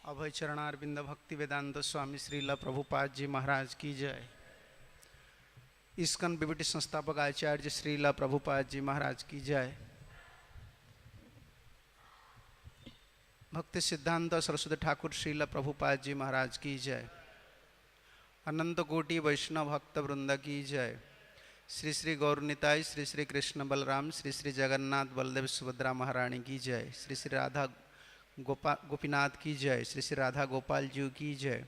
अभय चरणारविंद भक्ति वेदांत स्वामी श्रीला प्रभुपाद जी महाराज की जय। इस्कन बीबीटी संस्थापक आचार्य श्रीला प्रभुपाद जी महाराज की जय। भक्ति सिद्धांत सरस्वती ठाकुर श्रीला प्रभुपाद जी महाराज की जय। अनंत कोटि वैष्णव भक्त वृंद की जय। श्री श्री गौरनिताई, श्री श्री कृष्ण बलराम, श्री श्री जगन्नाथ बलदेव सुभद्रा महारानी की जय। श्री श्री राधा गोपीनाथ की जय। श्री श्री राधा गोपाल जी की जय।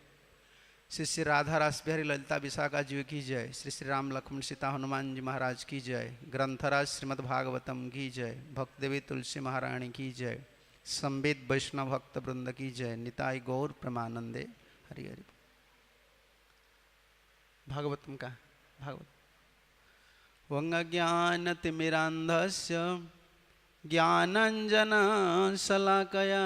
श्री श्री राधा रास बिहारी ललिता विशाखा जी की जय। श्री श्री राम लक्ष्मण सीता हनुमान जी महाराज की जय। ग्रंथराज श्रीमद् भागवतम की जय। भक्त देवी तुलसी महारानी की जय। संवेद वैष्णव भक्त वृंद की जय। निताई गौर प्रमानंदे हरि हरि। भागवतम का भागवत वंगज्ञानतिमिरान्धस्य ज्ञानाञ्जन शलाकया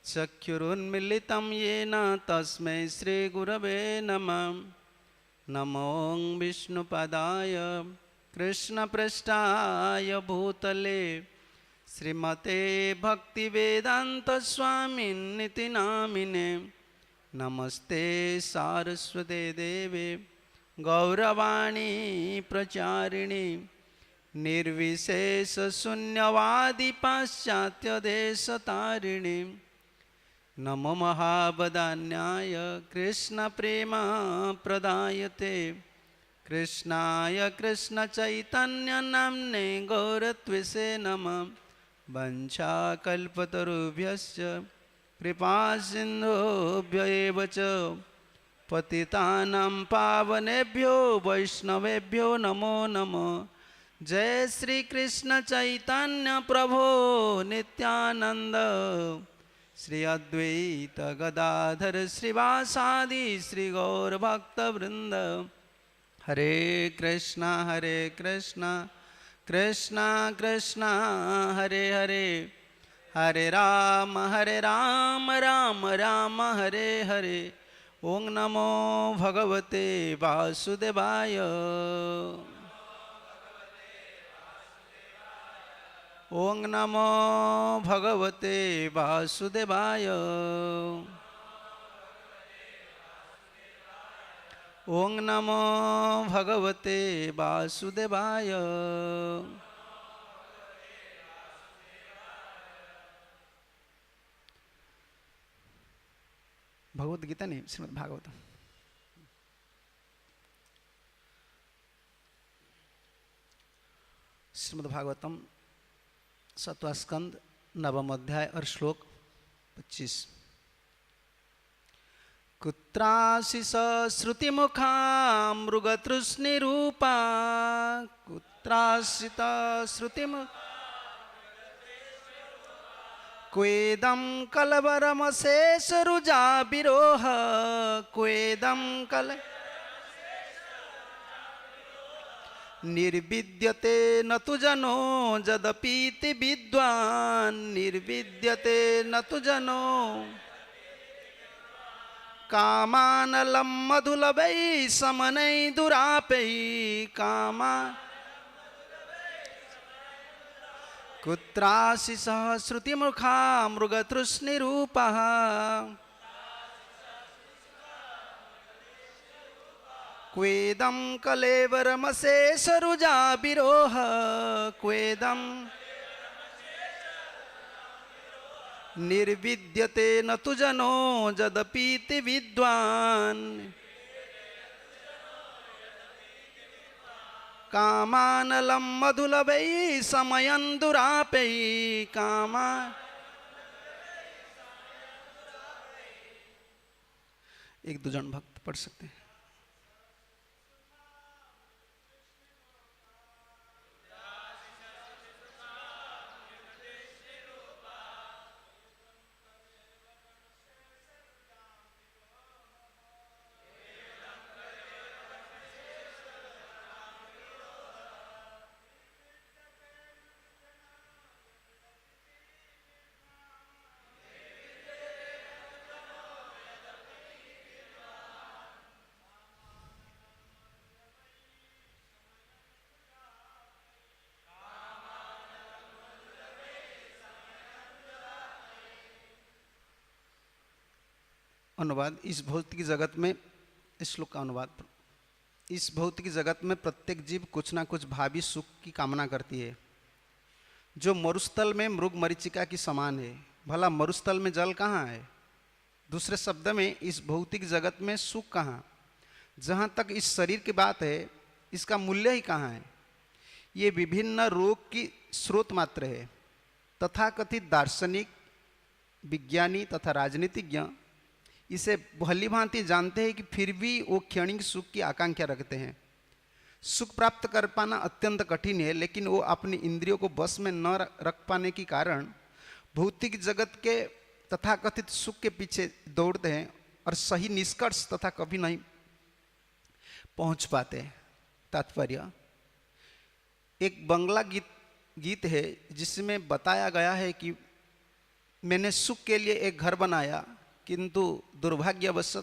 चक्षुरुन्मीलितं येन तस्मै श्रीगुरवे नमः। नमो विष्णुपदाय कृष्णपृष्ठाय भूतले श्रीमते भक्तिवेदान्तस्वामिन्निति नामिने। नमस्ते सारस्वते देवे गौरवाणी प्रचारिणी निर्विशेष शून्यवादी पाश्चात्य देश तारिणी। नमो महावदान्याय कृष्ण प्रेम प्रदायते कृष्णाय कृष्ण चैतन्य नाम्ने गौरत्विषे नमः। वंशाकल्पतरुभ्यश्च कृपा सिन्धुभ्य एव च पतितानां पावनेभ्यो वैष्णवेभ्यो नमो नमः। जय श्री कृष्ण चैतन्य प्रभो नित्यानंद श्री अद्वैत गदाधर श्रीवासादि श्री गौर भक्त वृंद। हरे कृष्णा कृष्णा कृष्णा हरे हरे, हरे राम राम राम हरे हरे। ओं नमो भगवते वासुदेवाय। ओं नमो भगवते वासुदेवाय। ओं नमो भगवते वासुदेवाय। भगवद गीता नहीं, श्रीमद् भागवतम। श्रीमद् भागवतम 7वां स्कंद 9वां अध्याय और श्लोक 25। कुत्राशिष श्रुतिमुखा मृगतृष्णिरूपा कुत्राशित श्रुतिमुख क्वेदं कलवरमशेषरुजा विरोह क्वेदं कल निर्विद्यते न तु जनो जदपीति विद्वान् निर्विद्यते न तु जनो कामानलं मधुलभै समनै दुरापै कामा कुत्राशिषः श्रुतिमुखा मृगतृष्णिरूपः क्वेदं कलेवरमशेषरुजा विरोह क्वेदं निर्विद्यते न तु जनो जदपीति विद्वान् कामानलं मधुलभै समयं दुरापै कामा। एक दो जन भक्त पढ़ सकते हैं। अनुवाद। इस भौतिक जगत में, इस श्लोक का अनुवाद, इस भौतिक जगत में प्रत्येक जीव कुछ ना कुछ भावी सुख की कामना करती है, जो मरुस्थल में मृग मरीचिका की समान है। भला मरुस्थल में जल कहाँ है? दूसरे शब्द में इस भौतिक जगत में सुख कहाँ? जहाँ तक इस शरीर की बात है, इसका मूल्य ही कहाँ है? ये विभिन्न रोग की स्रोत मात्र है। तथाकथित दार्शनिक, विज्ञानी तथा राजनीतिज्ञ इसे भली भांति जानते हैं कि फिर भी वो क्षणिक सुख की आकांक्षा रखते हैं। सुख प्राप्त कर पाना अत्यंत कठिन है, लेकिन वो अपनी इंद्रियों को बस में न रख पाने के कारण भौतिक जगत के तथाकथित सुख के पीछे दौड़ते हैं और सही निष्कर्ष तथा कभी नहीं पहुंच पाते। तात्पर्य, एक बंगला गीत है जिसमें बताया गया है कि मैंने सुख के लिए एक घर बनाया, किंतु दुर्भाग्यवश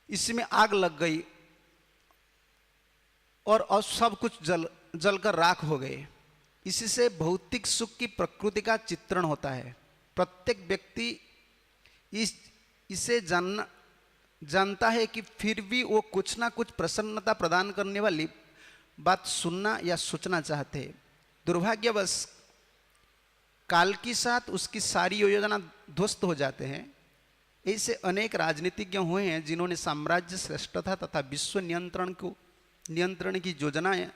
इसमें आग लग गई और अब सब कुछ जलकर राख हो गए। इसी से भौतिक सुख की प्रकृति का चित्रण होता है। प्रत्येक व्यक्ति इसे जानता है कि फिर भी वो कुछ ना कुछ प्रसन्नता प्रदान करने वाली बात सुनना या सोचना चाहते हैं। दुर्भाग्यवश काल के साथ उसकी सारी योजना ध्वस्त हो जाते हैं। ऐसे अनेक राजनीतिज्ञ हुए हैं जिन्होंने साम्राज्य श्रेष्ठता तथा विश्व नियंत्रण की योजनाएं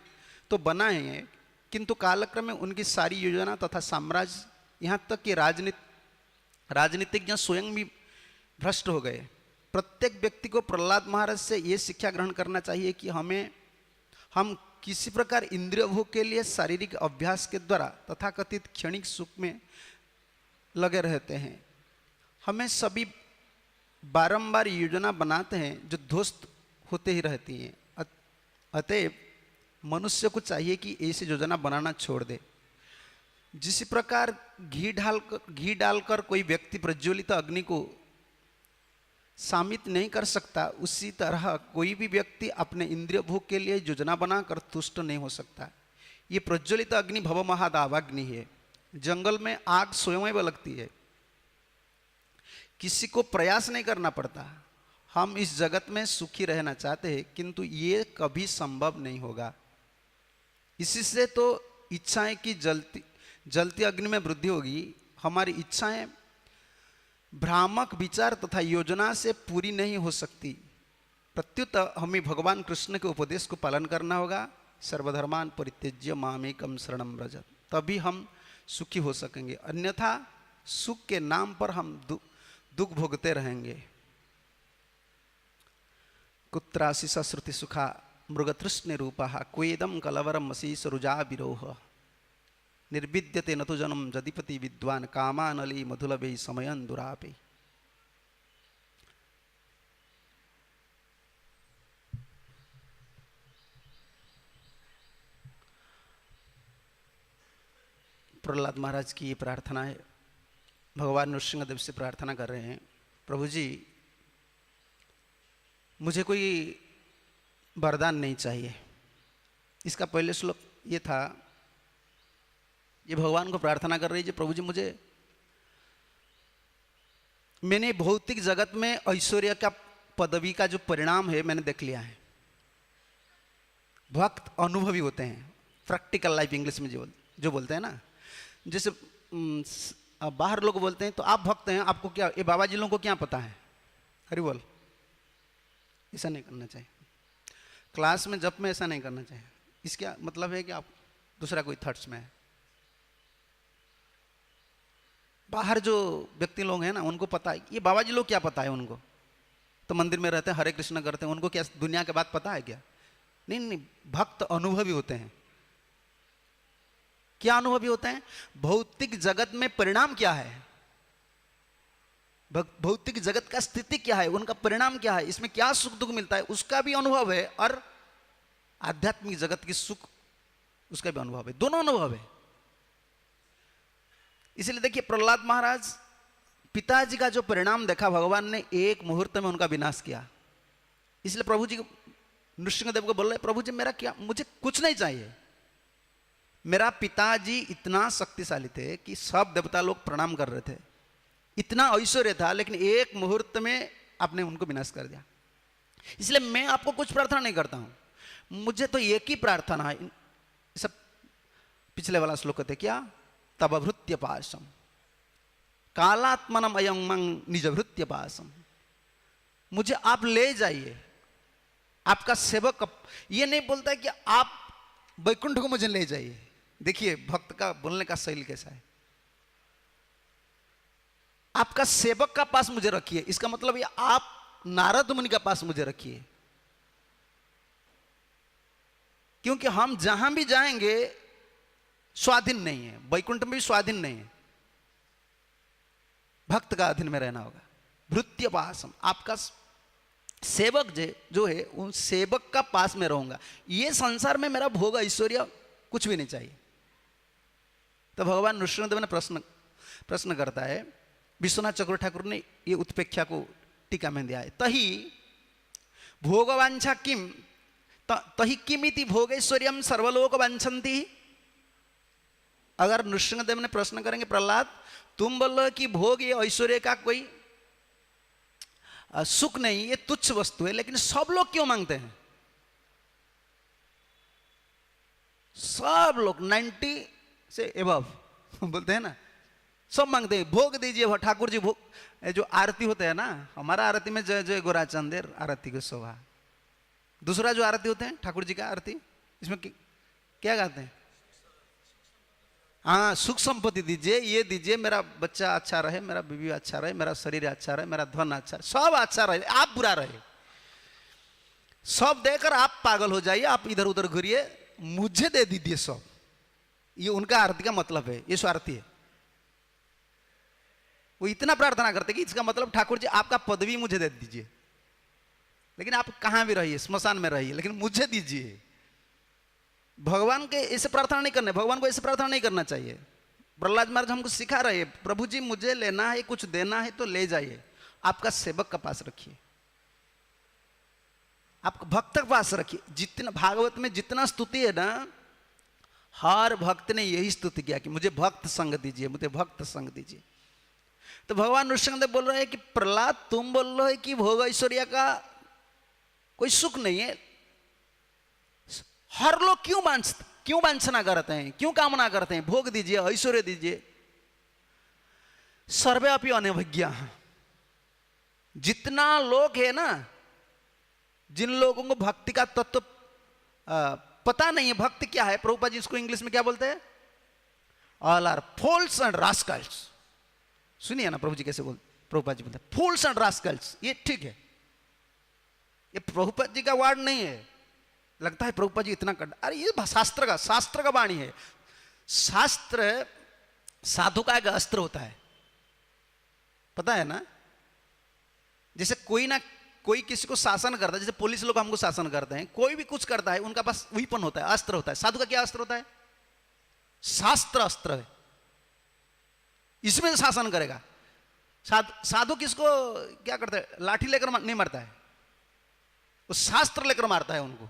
तो बनाए हैं, किंतु कालक्रम में उनकी सारी योजना तथा साम्राज्य, यहाँ तक कि राजनीतिज्ञ स्वयं भी भ्रष्ट हो गए। प्रत्येक व्यक्ति को प्रहलाद महाराज से ये शिक्षा ग्रहण करना चाहिए कि हम किसी प्रकार इंद्रिय भोग के लिए शारीरिक अभ्यास के द्वारा तथाकथित क्षणिक सुख में लगे रहते हैं। हमें सभी बारंबार योजना बनाते हैं जो ध्वस्त होते ही रहती हैं। अतएव मनुष्य को चाहिए कि ऐसी योजना बनाना छोड़ दे। जिस प्रकार घी डालकर कोई व्यक्ति प्रज्वलित अग्नि को शामित नहीं कर सकता, उसी तरह कोई भी व्यक्ति अपने इंद्रिय भोग के लिए योजना बनाकर तुष्ट नहीं हो सकता। ये प्रज्वलित अग्नि भवमहादावाग्नि है। जंगल में आग स्वयं लगती है, किसी को प्रयास नहीं करना पड़ता। हम इस जगत में सुखी रहना चाहते हैं, किंतु ये कभी संभव नहीं होगा। इसी से तो इच्छाएं की जलती अग्नि में वृद्धि होगी। हमारी इच्छाएं भ्रामक विचार तथा योजना से पूरी नहीं हो सकती। प्रत्युत हमें भगवान कृष्ण के उपदेश को पालन करना होगा। सर्वधर्मान परित्यज्य मामेकम शरणं व्रज, तभी हम सुखी हो सकेंगे। अन्यथा सुख के नाम पर हम दुख भोगते रहेंगे। कुत्रासि सश्रुति सुखा मृगतृष्ण रूपः क्वेदम कलवरम अशीष रुजा विरोह निर्विद्यते न तो जन्म जदिपति विद्वान कामानली मधुलभे समयन दुरापे। प्रहलाद महाराज की ये प्रार्थना है। भगवान नृसिंहदेव से प्रार्थना कर रहे हैं, प्रभु जी मुझे कोई वरदान नहीं चाहिए। इसका पहले श्लोक ये था, ये भगवान को प्रार्थना कर रही है, प्रभु जी मैंने भौतिक जगत में ऐश्वर्य का पदवी का जो परिणाम है मैंने देख लिया है। भक्त अनुभवी होते हैं, प्रैक्टिकल लाइफ इंग्लिश में जो बोलते हैं ना। जैसे बाहर लोग बोलते हैं तो आप भक्त हैं, आपको क्या, ये बाबा जी लोगों को क्या पता है, हरि बोल। ऐसा नहीं करना चाहिए। क्लास में जब में ऐसा नहीं करना चाहिए। इसका मतलब है कि आप दूसरा कोई थॉट्स में है। बाहर जो व्यक्ति लोग हैं ना, उनको पता है, ये बाबा जी लोग क्या पता है उनको, तो मंदिर में रहते हैं, हरे कृष्ण करते हैं, उनको क्या दुनिया के बात पता है क्या? नहीं, भक्त अनुभवी होते हैं। क्या अनुभवी होते हैं? भौतिक जगत में परिणाम क्या है, भौतिक जगत का स्थिति क्या है, उनका परिणाम क्या है, इसमें क्या सुख दुख मिलता है, उसका भी अनुभव है, और आध्यात्मिक जगत की सुख उसका भी अनुभव है। दोनों अनुभव है। इसलिए देखिए, प्रहलाद महाराज, पिताजी का जो परिणाम देखा, भगवान ने एक मुहूर्त में उनका विनाश किया। इसलिए प्रभु जी नृसिंहदेव को बोल रहे, प्रभु जी मेरा क्या, मुझे कुछ नहीं चाहिए। मेरा पिताजी इतना शक्तिशाली थे कि सब देवता लोग प्रणाम कर रहे थे, इतना ऐश्वर्य था, लेकिन एक मुहूर्त में आपने उनको विनाश कर दिया। इसलिए मैं आपको कुछ प्रार्थना नहीं करता हूं, मुझे तो एक ही प्रार्थना है। सब पिछले वाला श्लोक कहते क्या, तब भृत्य पाशम कालात्मनम अयं मंग निज भृत्य पाशम। मुझे आप ले जाइए, आपका सेवक। ये नहीं बोलता है कि आप वैकुंठ को मुझे ले जाइए। देखिए भक्त का बोलने का शैली कैसा है, आपका सेवक का पास मुझे रखिए, इसका मतलब ये आप नारद मुनि का पास मुझे रखिए। क्योंकि हम जहां भी जाएंगे स्वाधीन नहीं है, वैकुंठ में भी स्वाधीन नहीं है, भक्त का अधीन में रहना होगा। भृत्य पासम, आपका सेवक जो है उन सेवक का पास में रहूंगा। ये संसार में मेरा भोग ऐश्वर्य कुछ भी नहीं चाहिए। तो भगवान नृसिंहदेव ने प्रश्न करता है, विश्वनाथ चक्र ठाकुर ने ये उत्पेक्षा को टीका में दिया है। तही भोगवांछा किम तही किमिति भोगैश्वर्यम सर्वलोक वांछन्ति। अगर नृसिंहदेव ने प्रश्न करेंगे, प्रहलाद तुम बोल रहे कि भोग ये ऐश्वर्य का कोई सुख नहीं, ये तुच्छ वस्तु है, लेकिन सब लोग क्यों मांगते हैं? सब लोग 90 से एबव बोलते हैं ना, सब मांगते हैं भोग दीजिए ठाकुर जी। भोग जो आरती होता है ना, हमारा आरती में जय जय गोराचंदेर आरती की शोभा। दूसरा जो आरती होते हैं ठाकुर जी का आरती, इसमें क्या गाते हैं? हाँ, सुख संपत्ति दीजिए, ये दीजिए, मेरा बच्चा अच्छा रहे, मेरा बीवी अच्छा रहे, मेरा शरीर अच्छा रहे, मेरा धन अच्छा रहे, सब अच्छा रहे, आप बुरा रहे। सब देकर आप पागल हो जाइए, आप इधर उधर घूरिए, मुझे दे दीजिए सब। ये उनका आरती का मतलब है, ये स्वार्थी है। वो इतना प्रार्थना करते कि इसका मतलब ठाकुर जी आपका पदवी मुझे दे दीजिए, लेकिन आप कहां भी रहिए, स्मशान में रहिए, लेकिन मुझे दीजिए। भगवान के ऐसे प्रार्थना नहीं करने, भगवान को ऐसे प्रार्थना नहीं करना चाहिए। प्रहलाद महाराज हमको सिखा रहे हैं, प्रभु जी मुझे लेना है, कुछ देना है तो ले जाइए, आपका सेवक का पास रखिए, आप भक्त के पास रखिए। जितना भागवत में जितना स्तुति है ना, हर भक्त ने यही स्तुति किया कि मुझे भक्त संग दीजिए, मुझे भक्त संग दीजिए। तो भगवान नृसिंहदेव बोल रहे हैं कि प्रहलाद तुम बोल रहे हो कि भोग ऐश्वर्य का कोई सुख नहीं है, हर लोग क्यों वांछना करते हैं, क्यों कामना करते हैं? भोग दीजिए, ऐश्वर्य दीजिए। सर्वे अपि अनभिज्ञा, जितना लोग है ना, जिन लोगों को भक्ति का तत्व पता नहीं है, भक्ति क्या है, प्रभुपाद जी इसको इंग्लिश में क्या बोलते हैं? All are fools and rascals. सुनिए ना प्रभु जी कैसे बोलते, प्रभुपाद जी बोलते हैं फूल्स एंड रास्कल्स। ये ठीक है, ये प्रभुपाद जी का वर्ड नहीं है। लगता है प्रभुपाद जी इतना कर, अरे ये शास्त्र का वाणी है। शास्त्र साधु का एक अस्त्र होता है, पता है ना? जैसे कोई किसी को शासन करता है, जैसे पुलिस लोग हमको शासन करते हैं, कोई भी कुछ करता है, उनका पास वीपन होता है, अस्त्र होता है। साधु का क्या अस्त्र होता है? शास्त्र अस्त्र है, इसमें शासन करेगा। साधु किसको क्या करता है? लाठी लेकर नहीं मारता है, वो शास्त्र लेकर मारता है उनको।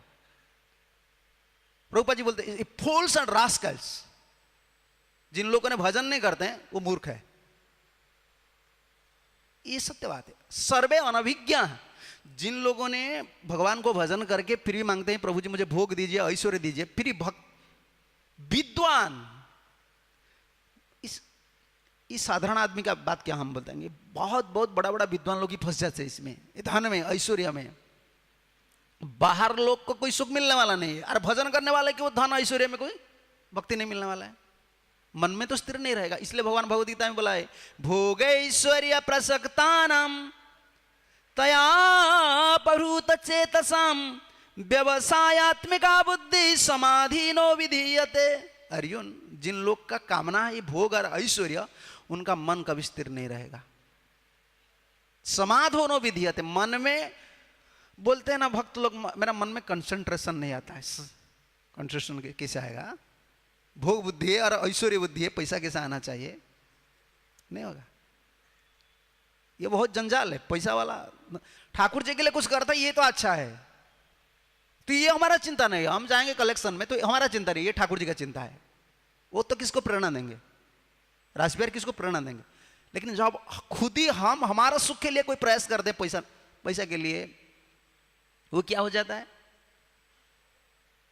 प्रभुपाद जी बोलते हैं फूल्स एंड रास्कल्स, जिन लोगों ने भजन नहीं करते हैं वो मूर्ख है। ये सत्य बात है। सर्वे अनभिज्ञा, जिन लोगों ने भगवान को भजन करके फिर भी मांगते हैं प्रभु जी मुझे भोग दीजिए, ऐश्वर्य दीजिए, फिर भी विद्वान, इस साधारण आदमी का बात क्या हम बताएंगे? बहुत बड़ा बड़ा विद्वान लोग ही फंस जाते हैं इसमें, धन में, ऐश्वर्य में। बाहर लोग को कोई सुख मिलने वाला नहीं है, और भजन करने वाले कि वो धन ऐश्वर्य में कोई भक्ति नहीं मिलने वाला है, मन में तो स्थिर नहीं रहेगा। इसलिए भगवान भगवद गीता में बोला है भोग ऐश्वर्य प्रसक्तानाम तया प्रभूत चेतसाम व्यवसायात्मिका बुद्धि समाधीनो विधीयते। अर्जुन, जिन लोग का कामना है भोग और ऐश्वर्य, उनका मन कभी स्थिर नहीं रहेगा। समाधोनो विधीयते, मन में बोलते हैं ना भक्त लोग, मेरा मन में कंसंट्रेशन नहीं आता है। कंसंट्रेशन कैसे आएगा? भोग बुद्धि है और ऐश्वर्य बुद्धि है, पैसा कैसा आना चाहिए? नहीं होगा। ये बहुत जंजाल है। पैसा वाला ठाकुर जी के लिए कुछ करता है, ये तो अच्छा है, तो ये हमारा चिंता नहीं है। हम जाएंगे कलेक्शन में तो हमारा चिंता नहीं, ये ठाकुर जी का चिंता है। वो तो किसको प्रेरणा देंगे? राजबिहारी किसको प्रेरणा देंगे? लेकिन जब खुद ही हम हमारा सुख के लिए कोई प्रयास कर दे पैसा के लिए, वो क्या हो जाता है?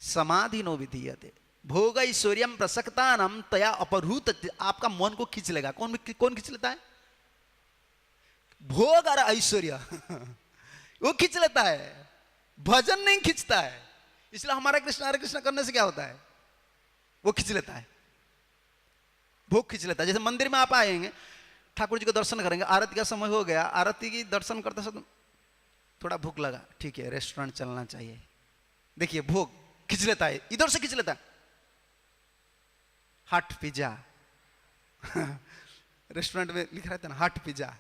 समाधि नो विधीयते भोग ऐश्वर्यम प्रसक्तानम तया अपहृत। आपका मन को खींच लेगा। कौन खींच लेता है? भोग और ऐश्वर्य वो खींच लेता है, भजन नहीं खींचता है। इसलिए हमारा हरे कृष्ण करने से क्या होता है? वो खींच लेता है, भोग खींच लेता है। जैसे मंदिर में आप आएंगे, ठाकुर जी को दर्शन करेंगे, आरती का समय हो गया, आरती की दर्शन करते समय थोड़ा भूख लगा, ठीक है रेस्टोरेंट चलना चाहिए। देखिए भोग खींच लेता है, इधर से खींच लेता है, हॉट पिज्जा रेस्टोरेंट में लिखा रहता है ना हॉट पिज्जा।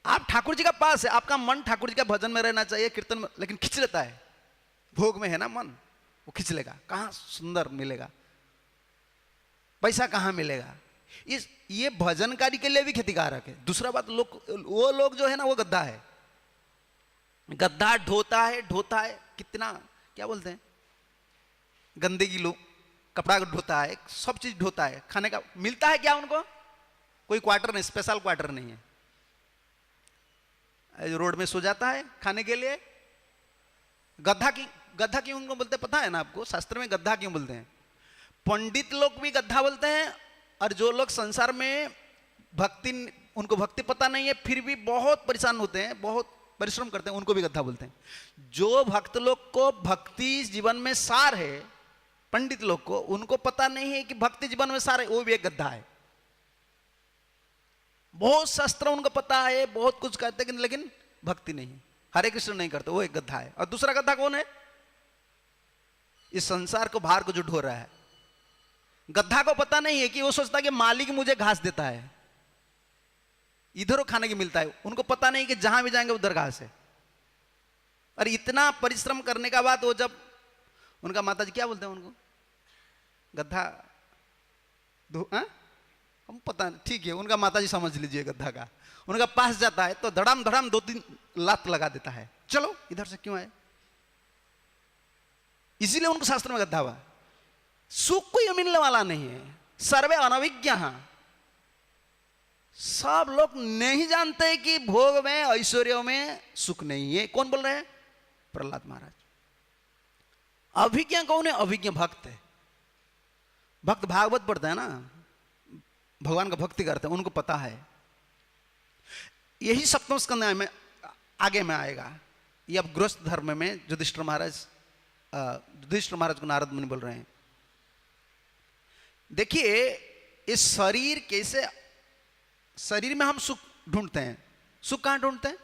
आप ठाकुर जी का पास है, आपका मन ठाकुर जी का भजन में रहना चाहिए, कीर्तन में, लेकिन खींच लेता है। भोग में है ना मन, वो खींच लेगा। कहां सुंदर मिलेगा, पैसा कहां मिलेगा? ये भजनकारी के लिए भी क्षतिकारक है। दूसरा बात, वो लोग जो है ना वो गद्दा है। गद्दा ढोता है कितना, क्या बोलते हैं, गंदगी लोग, कपड़ा ढोता है, सब चीज ढोता है। खाने का मिलता है क्या उनको? कोई क्वार्टर नहीं, स्पेशल क्वार्टर नहीं है। रोड में सो जाता है खाने के लिए। गद्दा क्यों उनको बोलते हैं पता है ना आपको? शास्त्र में गद्दा क्यों बोलते हैं? पंडित लोग भी गद्दा बोलते हैं, और जो लोग संसार में उनको भक्ति पता नहीं है, फिर भी बहुत परेशान होते हैं, बहुत परिश्रम करते हैं, उनको भी गद्दा बोलते हैं। जो भक्त लोग को भक्ति जीवन में सार है, पंडित लोग को, उनको पता नहीं है कि भक्ति जीवन में सार है, वो भी एक गद्दा है। बहुत शास्त्र उनको पता है, बहुत कुछ कहते हैं, लेकिन भक्ति नहीं, हरे कृष्ण नहीं करते, वो एक गद्दा है। और दूसरा गद्दा कौन है? इस संसार को, भार को जो ढो रहा है। गद्दा को पता नहीं है कि वो सोचता है कि मालिक मुझे घास देता है, इधर खाने की मिलता है। उनको पता नहीं कि जहां भी जाएंगे उधर घास है। और इतना परिश्रम करने का बाद वो जब उनका माताजी क्या बोलते हैं उनको? गद्दा हम पता नहीं, ठीक है, उनका माताजी समझ लीजिए गद्दा का। उनका पास जाता है तो धड़ाम धड़ाम 2-3 लात लगा देता है, चलो इधर से क्यों आए। इसीलिए उनको शास्त्र में गद्दा हुआ। सुख कोई मिलने वाला नहीं है, सर्वे अनभिज्ञ। सब लोग नहीं जानते कि भोग में, ऐश्वर्यों में सुख नहीं है। कौन बोल रहे हैं? प्रहलाद महाराज। अभिज्ञ कौन है? अभिज्ञ भक्त है। भक्त भागवत पढ़ते हैं ना, भगवान का भक्ति करते हैं, उनको पता है। यही सप्तम स्कंद में आगे में आएगा। ये अब गृहस्थ धर्म में युधिष्ठिर महाराज को नारद मुनि बोल रहे हैं। देखिए इस शरीर कैसे, शरीर में हम सुख ढूंढते हैं। सुख कहां ढूंढते हैं?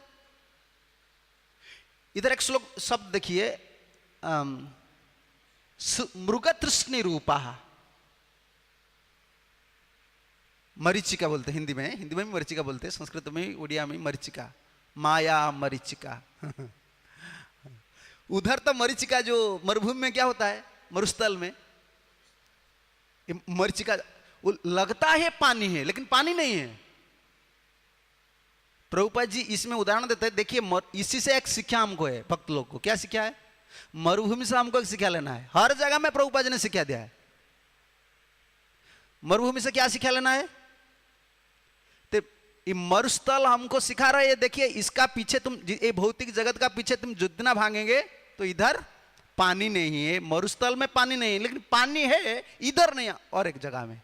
इधर एक श्लोक शब्द देखिए, मृगतृष्णि रूपा, मरीचिका बोलते हैं हिंदी में भी मरीचिका बोलते हैं, संस्कृत में, उड़िया में मरीचिका, माया मरीचिका उधर तो मरीचिका जो मरुभूमि में क्या होता है, मरुस्थल में मरीचिका लगता है पानी है, लेकिन पानी नहीं है। प्रभुपाद जी इसमें उदाहरण देते हैं। देखिए इसी से एक शिक्षा हमको है, भक्त लोग को। क्या शिक्षा है? मरुभूमि से हमको एक शिक्षा लेना है। हर जगह में प्रभुपाद जी ने शिक्षा दिया है। मरुभूमि से क्या शिक्षा लेना है? तो ये मरुस्थल हमको सिखा रहा है। देखिए इसका पीछे तुम, ये भौतिक जगत का पीछे तुम जितना भागेंगे तो इधर पानी नहीं है। मरुस्थल में पानी नहीं है, लेकिन पानी है इधर नहीं, और एक जगह में।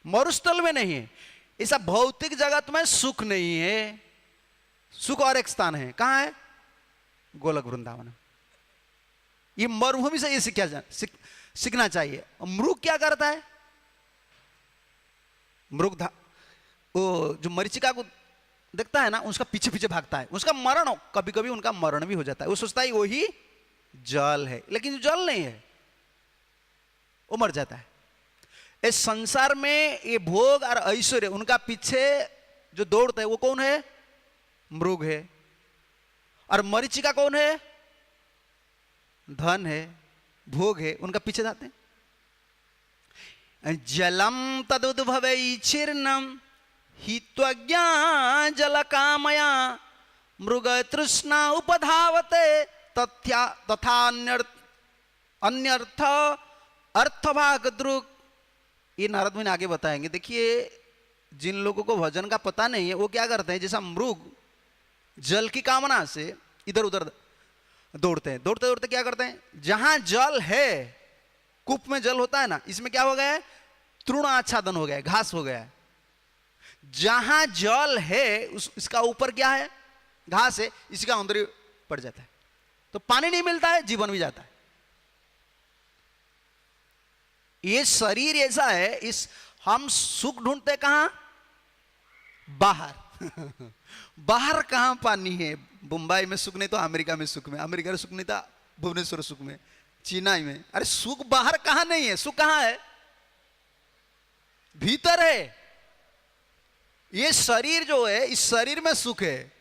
मरुस्थल में नहीं है। ऐसा भौतिक जगत में सुख नहीं है। सुख और एक स्थान है। कहां है? गोलक वृंदावन। ये मरुभूमि से ये सीखना चाहिए। मृग क्या करता है? मृग वो जो मरीचिका को देखता है ना, उसका पीछे पीछे भागता है। उसका मरण, कभी कभी उनका मरण भी हो जाता है। वो सोचता है वही जल है, लेकिन जल नहीं है, वो मर जाता है। इस संसार में ये भोग और ऐश्वर्य, उनका पीछे जो दौड़ता है वो कौन है? मृग है। और मरीचिका कौन है? धन है, भोग है, उनका पीछे जाते हैं। जलम तदुद्भवै चीर्णम हित्वज्ञा जल कामया मृग तृष्णा उपधावते तथा अन्यर्थ अर्थभाग द्रुक। ये नारद मुनि आगे बताएंगे। देखिए जिन लोगों को भजन का पता नहीं है वो क्या करते हैं, जैसा मृग जल की कामना से इधर उधर दौड़ते हैं, दौड़ते दौड़ते क्या करते हैं, जहां जल है, कूप में जल होता है ना, इसमें क्या हो गया है, तृण आच्छादन हो गया है, घास हो गया है। जहां जल है इसका ऊपर क्या है, घास है, इसका अंदर ही पड़ जाता है, तो पानी नहीं मिलता है, जीवन भी जाता है। ये शरीर ऐसा है, इस हम सुख ढूंढते कहां, बाहर बाहर कहां पानी है, मुंबई में सुख नहीं तो अमेरिका में सुख में, अमेरिका में सुख नहीं तो भुवनेश्वर सुख में, चेन्नई में। अरे सुख बाहर कहां नहीं है, सुख कहां है, भीतर है। ये शरीर जो है, इस शरीर में सुख है,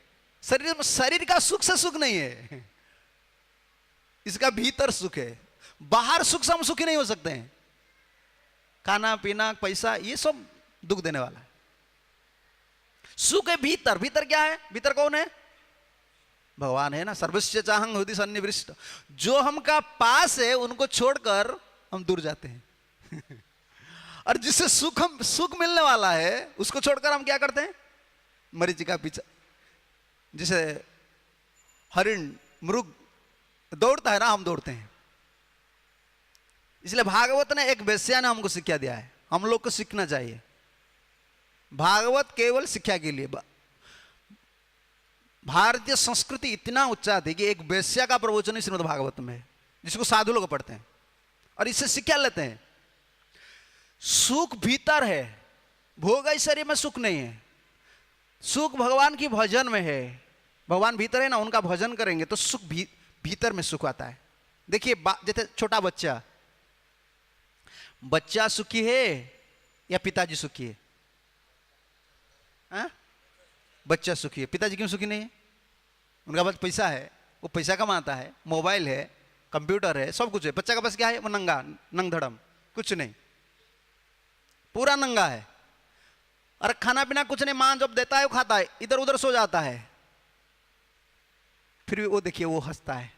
शरीर का सुख से सुख नहीं है, इसका भीतर सुख है। बाहर सुख से हम सुखी नहीं हो सकते हैं, खाना पीना पैसा ये सब दुख देने वाला है। सुख है भीतर, भीतर क्या है, भीतर कौन है, भगवान है ना। सर्वस्य चाहं हृदि सन्निविष्ट, जो हमका पास है उनको छोड़कर हम दूर जाते हैं और जिससे सुख मिलने वाला है उसको छोड़कर हम क्या करते हैं, मरीचिका पीछा, जैसे हरिण मृग दौड़ता है ना, हम दौड़ते हैं। इसलिए भागवत ने एक वेश्या ने हमको शिक्षा दिया है, हम लोग को सीखना चाहिए। भागवत केवल शिक्षा के लिए, भारतीय संस्कृति इतना उच्चा थी कि एक वेश्या का प्रवचन ही श्रीमद् भागवत में है, जिसको साधु लोग पढ़ते हैं और इससे शिक्षा लेते हैं। सुख भीतर है, भोग ऐश्वर्य में सुख नहीं है, सुख भगवान की भजन में है। भगवान भीतर है ना, उनका भजन करेंगे तो सुख भीतर में सुख आता है। देखिए जैसे छोटा बच्चा, बच्चा सुखी है या पिताजी सुखी है, बच्चा सुखी है। पिताजी क्यों सुखी नहीं है, उनका पास पैसा है, वो पैसा कमाता है, मोबाइल है, कंप्यूटर है, सब कुछ है। बच्चा का पास क्या है, वो नंगा नंगधड़म, कुछ नहीं, पूरा नंगा है। और खाना पीना कुछ नहीं, मां जब देता है वो खाता है, इधर उधर सो जाता है। फिर भी वो देखिए वो हंसता है,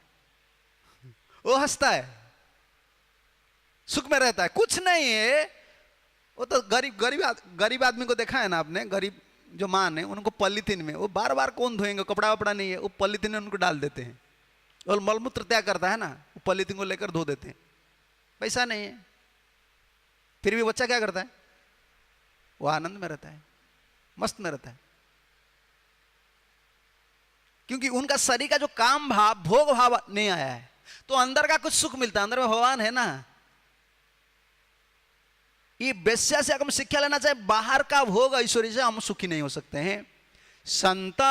वो हंसता है, सुख में रहता है। कुछ नहीं है, वो तो गरीब आदमी को देखा है ना आपने, गरीब जो मां है उनको पॉलीथीन में, वो बार बार कौन धोएंगे, कपड़ा वपड़ा नहीं है, वो पॉलीथीन में उनको डाल देते हैं। और मलमूत्र त्याग करता है ना, वो पॉलीथीन को लेकर धो देते हैं, पैसा नहीं है। फिर भी बच्चा क्या करता है, वो आनंद में रहता है, मस्त में रहता है, क्योंकि उनका शरीर का जो काम भाव, भोग भाव नहीं आया है, तो अंदर का कुछ सुख मिलता है, अंदर में भगवान है ना। ये वेश्या से हम शिक्षा लेना चाहिए, बाहर का भोग ऐश्वर्य से हम सुखी नहीं हो सकते हैं। संत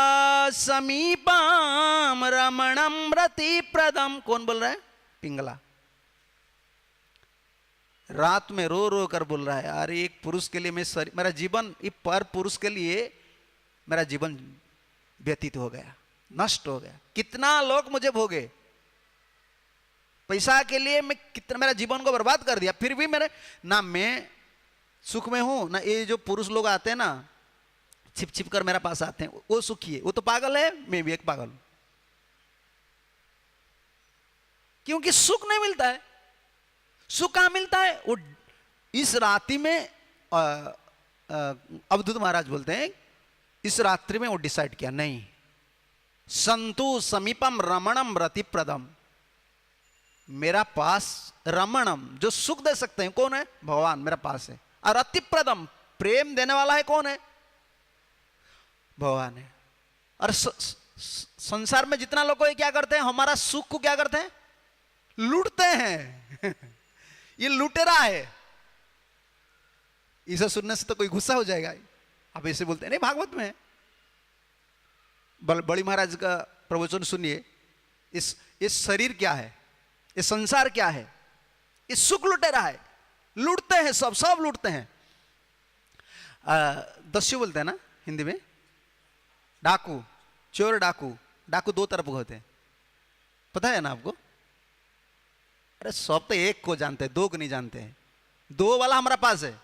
समीपम रमणम रति प्रदम, कौन बोल रहा है, पिंगला रात में रो रो कर बोल रहा है, अरे एक पुरुष के लिए मैं मेरा जीवन, एक पर पुरुष के लिए मेरा जीवन व्यतीत हो गया, नष्ट हो गया। कितना लोग मुझे भोगे, पैसा के लिए मैं कितना मेरा जीवन को बर्बाद कर दिया, फिर भी मेरे ना मैं सुख में हूं, ना ये जो पुरुष लोग आते हैं ना छिप छिप कर मेरे पास आते हैं, वो सुखी है। वो तो पागल है, मैं भी एक पागल हूं, क्योंकि सुख नहीं मिलता है। सुख कहां मिलता है, वो इस रात्रि में अवधूत महाराज बोलते हैं, इस रात्रि में वो डिसाइड किया, नहीं, संतु समीपम रमणम रति प्रदम, मेरा पास रमणम जो सुख दे सकते हैं कौन है, भगवान मेरा पास है। और रति प्रदम प्रेम देने वाला है कौन है, भगवान है। और संसार में जितना लोग क्या करते हैं, हमारा सुख को क्या करते हैं, लूटते हैं ये लुटेरा है। इसे सुनने से तो कोई गुस्सा हो जाएगा, आप ऐसे बोलते हैं, नहीं भागवत में है। बड़ी महाराज का प्रवचन सुनिए, इस शरीर क्या है, ये संसार क्या है, ये सुख लुटेरा है, लूटते हैं, सब लूटते हैं। दस्यु बोलते हैं ना हिंदी में, डाकू, चोर डाकू, डाकू दो तरफ होते हैं, पता है ना आपको। अरे सब तो एक को जानते हैं, दो को नहीं जानते हैं। दो वाला हमारा पास है,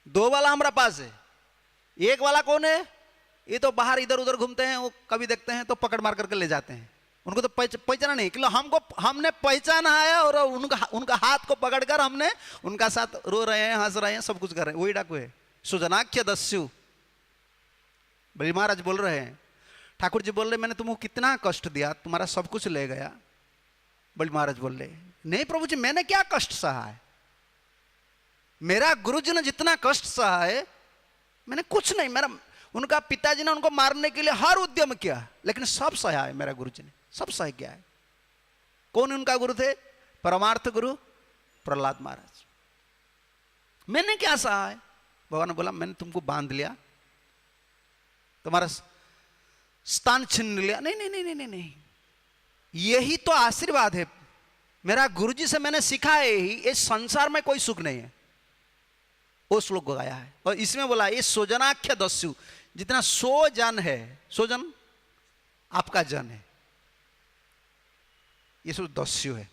दो वाला हमारा पास है, एक वाला कौन है, ये तो बाहर इधर उधर घूमते हैं, वो कभी देखते हैं तो पकड़ मार करके ले जाते हैं, उनको तो पहचाना नहीं, कि हमको हमने पहचाना है और उनका हाथ को पकड़कर हमने उनका साथ रो रहे हैं, हंस रहे हैं, सब कुछ कर रहे हैं। वही डाकू है सुजनाख्य दस्यु। बलि महाराज बोल रहे हैं, ठाकुर जी बोल रहे मैंने तुमको कितना कष्ट दिया, तुम्हारा सब कुछ ले गया। बलि महाराज बोल रहे नहीं प्रभु जी, मैंने क्या कष्ट सहा है, मेरा गुरुजी ने जितना कष्ट सहा है मैंने कुछ नहीं। मेरा उनका पिताजी ने उनको मारने के लिए हर उद्यम किया, लेकिन सब सहा है मेरा गुरुजी ने, सब सह गया है। कौन उनका गुरु थे? परमार्थ गुरु प्रहलाद महाराज। मैंने क्या सहा है? भगवान ने बोला मैंने तुमको बांध लिया, तुम्हारा स्थान छीन लिया। नहीं नहीं नहीं नहीं नहीं, यही तो आशीर्वाद है। मेरा गुरुजी से मैंने सीखा है ही, इस संसार में कोई सुख नहीं है। वो श्लोक गाया है और इसमें बोला ये सोजनाख्य दस्यु, जितना सो जन है, सोजन आपका जन है, ये सब दस्यु है।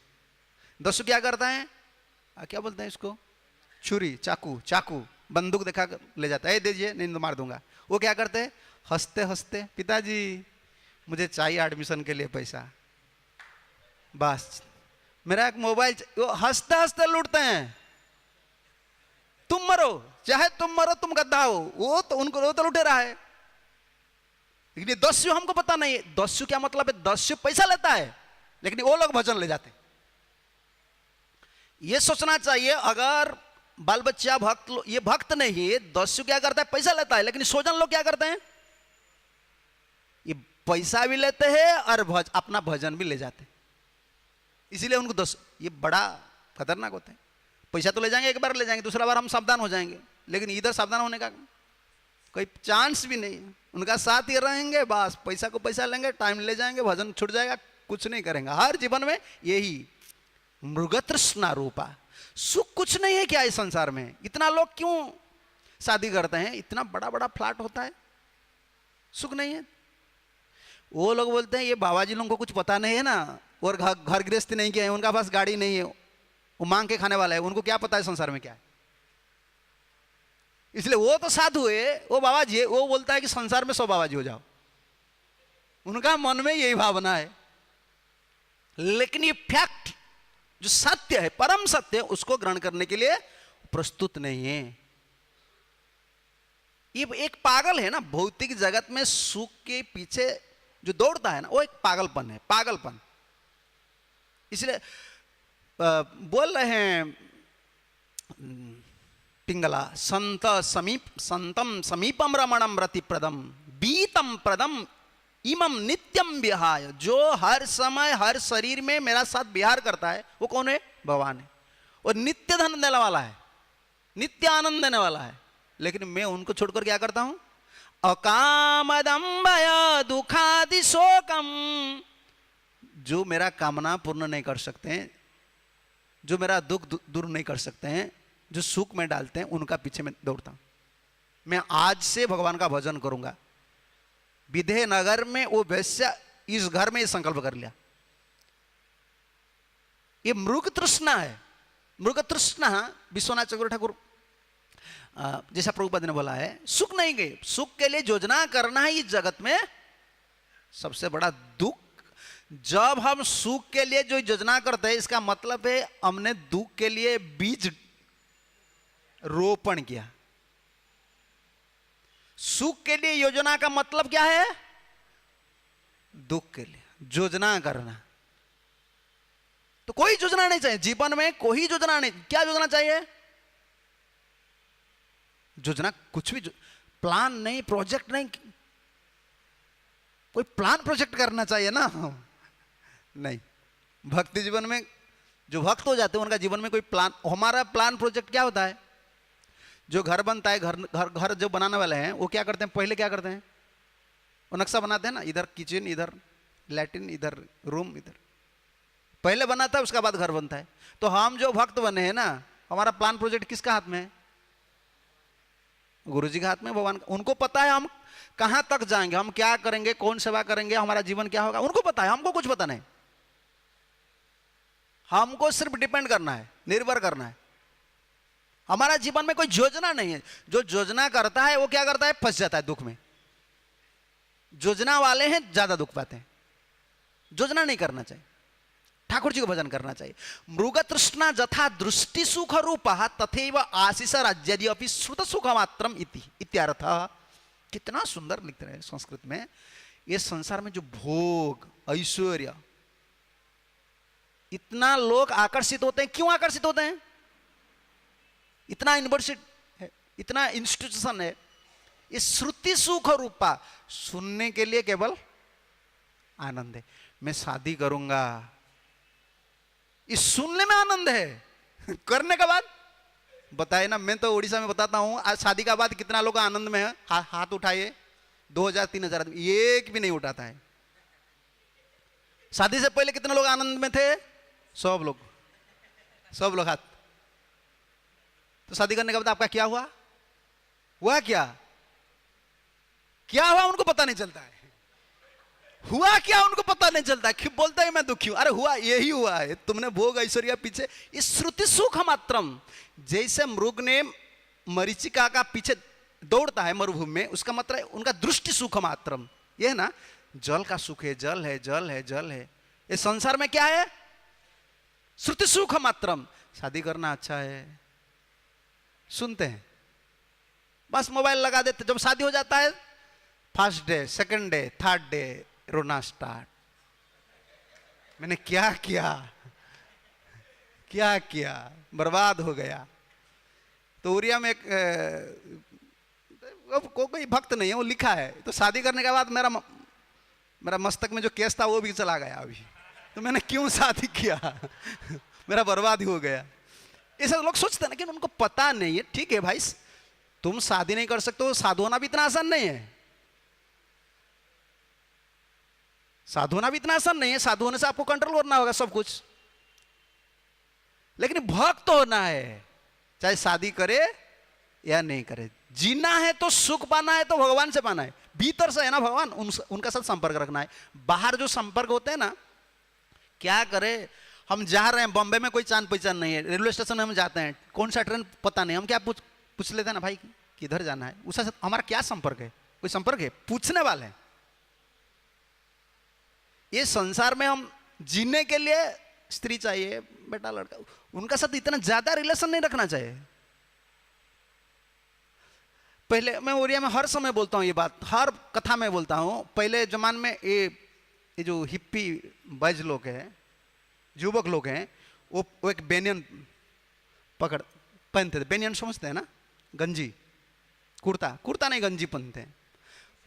दस्यु क्या करता है? क्या बोलते हैं इसको? छुरी, चाकू, चाकू बंदूक दिखा ले जाता है, दीजिए नहीं तो मार दूंगा। वो क्या करते हैं? हंसते हंसते, पिताजी मुझे चाहिए एडमिशन के लिए पैसा, बस मेरा एक मोबाइल। वो हंसते हंसते लूटते हैं। तुम मरो, चाहे तुम मरो, तुम गद्दा हो, वो तो उनको वो तो लुटे रहा है। लेकिन दस्यु हमको पता नहीं है। दस्यु क्या मतलब है? दस्यु पैसा लेता है, लेकिन वो लोग भजन ले जाते। ये सोचना चाहिए, अगर बाल बच्चा भक्त, ये भक्त नहीं है। दस्यु क्या करता है? पैसा लेता है, लेकिन सोजन लोग क्या करते हैं? ये पैसा भी लेते हैं और अपना भजन भी ले जाते हैं। इसीलिए उनको ये बड़ा खतरनाक होता है। पैसा तो ले जाएंगे, एक बार ले जाएंगे, दूसरा बार हम सावधान हो जाएंगे, लेकिन इधर सावधान होने का कोई चांस भी नहीं है। उनका साथ ही रहेंगे, बस पैसा को पैसा लेंगे, टाइम ले जाएंगे, भजन छूट जाएगा, कुछ नहीं करेंगे। हर जीवन में यही मृगतृष्णा रूपा। सुख कुछ नहीं है क्या इस संसार में? इतना लोग क्यों शादी करते हैं? इतना बड़ा बड़ा फ्लैट होता है, सुख नहीं है। वो लोग बोलते हैं ये बाबा जी लोगों को कुछ पता नहीं है ना, और घर गृहस्थी नहीं किया है, उनका पास गाड़ी नहीं है, वो मांग के खाने वाला है, उनको क्या पता है संसार में क्या है। इसलिए वो तो साधु है, वो बाबा जी है, वो बोलता है कि संसार में 100 बाबा जी हो जाओ। उनका मन में यही भावना है। लेकिन ये फैक्ट जो सत्य है, परम सत्य है, उसको ग्रहण करने के लिए प्रस्तुत नहीं है। ये एक पागल है ना, भौतिक जगत में सुख के पीछे जो दौड़ता है ना, वो एक पागलपन है, पागलपन। इसलिए बोल रहे हैं पिंगला, संतम समीपम रमणम रतिप्रदम बीतम प्रदम इमम नित्यम विहाय। जो हर समय हर शरीर में मेरा साथ विहार करता है, वो कौन है? भगवान है। और नित्य धन देने वाला है, नित्य आनंद देने वाला है। लेकिन मैं उनको छोड़कर क्या करता हूं? अकामदम्बय दुखादि शोकम। जो मेरा कामना पूर्ण नहीं कर सकते हैं, जो मेरा दुख दूर नहीं कर सकते हैं, जो सुख में डालते हैं, उनका पीछे मैं दौड़ता हूं। मैं आज से भगवान का भजन करूंगा। विधेय नगर में वो वैश्य इस घर में ये संकल्प कर लिया। ये मृग तृष्णा है। मृग तृष्णा विश्वनाथ चक्रवर्ती ठाकुर जैसा प्रभुपाद ने बोला है, सुख नहीं गए, सुख के लिए योजना करना है इस जगत में सबसे बड़ा दुख। जब हम सुख के लिए जो योजना करते हैं, इसका मतलब है हमने दुख के लिए बीज रोपण किया। सुख के लिए योजना का मतलब क्या है? दुख के लिए योजना करना। तो कोई योजना नहीं चाहिए जीवन में, कोई योजना नहीं। क्या योजना चाहिए? योजना कुछ भी, प्लान नहीं, प्रोजेक्ट नहीं। कोई प्लान प्रोजेक्ट करना चाहिए ना, नहीं। भक्ति जीवन में जो भक्त हो जाते हैं उनका जीवन में कोई प्लान, हमारा प्लान प्रोजेक्ट क्या होता है? जो घर बनता है, घर जो बनाने वाले हैं वो क्या करते हैं? पहले क्या करते हैं? वो नक्शा बनाते हैं ना, इधर किचन, इधर लैट्रिन, इधर रूम, इधर पहले बनाता है, उसके बाद घर बनता है। तो हम जो भक्त बने हैं ना, हमारा प्लान प्रोजेक्ट किसका हाथ में है? गुरुजी के हाथ में, भगवान। उनको पता है हम कहां तक जाएंगे, हम क्या करेंगे, कौन सेवा करेंगे, हमारा जीवन क्या होगा, उनको पता है। हमको कुछ पता नहीं। हमको सिर्फ डिपेंड करना है, निर्भर करना है। हमारा जीवन में कोई योजना नहीं है। जो योजना करता है वो क्या करता है? फंस जाता है दुख में। योजना वाले हैं ज्यादा दुख पाते हैं। योजना नहीं करना चाहिए, ठाकुर जी को भजन करना चाहिए। मृग तृष्णा जथा दृष्टि सुख रूप तथैव आशीष राज्य अपि श्रुत सुख मात्रम इत्यर्थ। कितना सुंदर लिखते हैं संस्कृत में। ये संसार में जो भोग ऐश्वर्य, इतना लोग आकर्षित होते हैं, क्यों आकर्षित होते हैं? इतना यूनिवर्सिटी है, इतना इंस्टीट्यूशन है, ये श्रुति सुख रूपा, सुनने के लिए केवल आनंद है। मैं शादी करूंगा, इस सुनने में आनंद है, करने के बाद बताए ना। मैं तो उड़ीसा में बताता हूं, आज शादी का बाद कितना लोग आनंद में है, हाथ उठाइए, 2000-3000 आदमी, एक भी नहीं उठाता है। शादी से पहले कितने लोग आनंद में थे? सब लोग हाथ। तो शादी करने के बाद आपका क्या हुआ? क्या हुआ उनको पता नहीं चलता है। हुआ क्या उनको पता नहीं चलता, क्यों बोलता है मैं दुखी हूं? अरे हुआ, यही हुआ है, तुमने भोग ऐश्वर्या पीछे, इस श्रुति सुख मात्रम। जैसे मृग ने मरीचिका का पीछे दौड़ता है मरुभूमि में, उसका मतलब है उनका दृष्टि सुख मात्रम। ये है ना, जल का सुख है, जल है, जल है, जल है। इस संसार में क्या है? श्रुति सुख मात्रम। शादी करना अच्छा है, सुनते हैं, बस मोबाइल लगा देते। जब शादी हो जाता है, first day, second day, third day, रोना स्टार्ट। मैंने क्या किया, बर्बाद हो गया। तो उरिया में एक कोई भक्त नहीं है, वो लिखा है। तो शादी करने के बाद मेरा मस्तक में जो केस था वो भी चला गया अभी। तो मैंने क्यों शादी किया, मेरा बर्बाद ही हो गया। ऐसा लोग सोचते हैं, लेकिन उनको पता नहीं है। ठीक है भाई, तुम शादी नहीं कर सकते हो, साधु होना भी इतना आसान नहीं है। साधु होना भी इतना आसान नहीं है। साधु होने से आपको कंट्रोल करना होगा सब कुछ, लेकिन भक्त होना है, चाहे शादी करे या नहीं करे। जीना है तो सुख पाना है तो भगवान से पाना है, भीतर से है ना भगवान, उनका साथ संपर्क रखना है। बाहर जो संपर्क होते हैं ना, क्या करे, हम जा रहे हैं बॉम्बे में, कोई जान पहचान नहीं है, रेलवे स्टेशन में हम जाते हैं, कौन सा ट्रेन पता नहीं, हम क्या पूछ लेते हैं ना, भाई किधर जाना है, उसके साथ हमारा क्या संपर्क है? कोई संपर्क है? पूछने वाले हैं। ये संसार में हम जीने के लिए स्त्री चाहिए, बेटा लड़का, उनका साथ इतना ज्यादा रिलेशन नहीं रखना चाहिए। पहले मैं ओरिया में हर समय बोलता हूं ये बात, हर कथा में बोलता हूं। पहले जमाने में ये जो हिप्पी बज लोग हैं, युवक लोग हैं, वो एक बेनियन पहनते थे। बेनियन समझते हैं ना, गंजी, कुर्ता नहीं, गंजी पहनते हैं।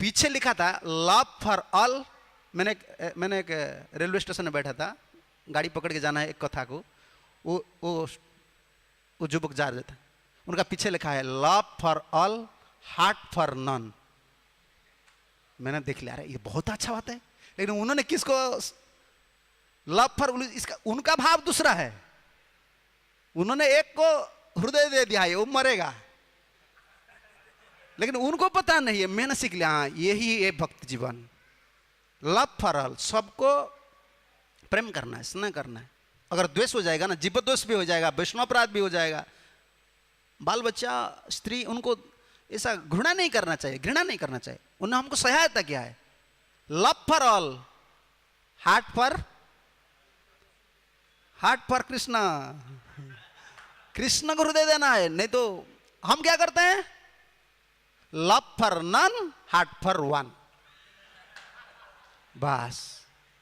पीछे लिखा था लव फॉर ऑल। मैंने एक रेलवे स्टेशन में बैठा था, गाड़ी पकड़ के जाना है एक कथा को, वो युवक जा रहे थे, उनका पीछे लिखा है love for all, heart for none. मैंने देख लिया, अरे ये बहुत अच्छा बात है, लेकिन उन्होंने किसको लव फॉर, इसका उनका भाव दूसरा है। उन्होंने एक को हृदय दे दिया है, वो मरेगा, लेकिन उनको पता नहीं है। मैंने सीख लिया, हाँ यही है भक्त जीवन। लव फॉर ऑल, सबको प्रेम करना है, स्नेह करना है। अगर द्वेष हो जाएगा ना, जीव द्वेष भी हो जाएगा, वैष्णवपराध भी हो जाएगा, बाल बच्चा, स्त्री, उनको ऐसा घृणा नहीं करना चाहिए, घृणा नहीं करना चाहिए। उन्होंने हमको सहायता किया है। Love for all, heart for Krishna, Krishna को हृदय देना है। नहीं तो हम क्या करते हैं, love for none, heart for one. बस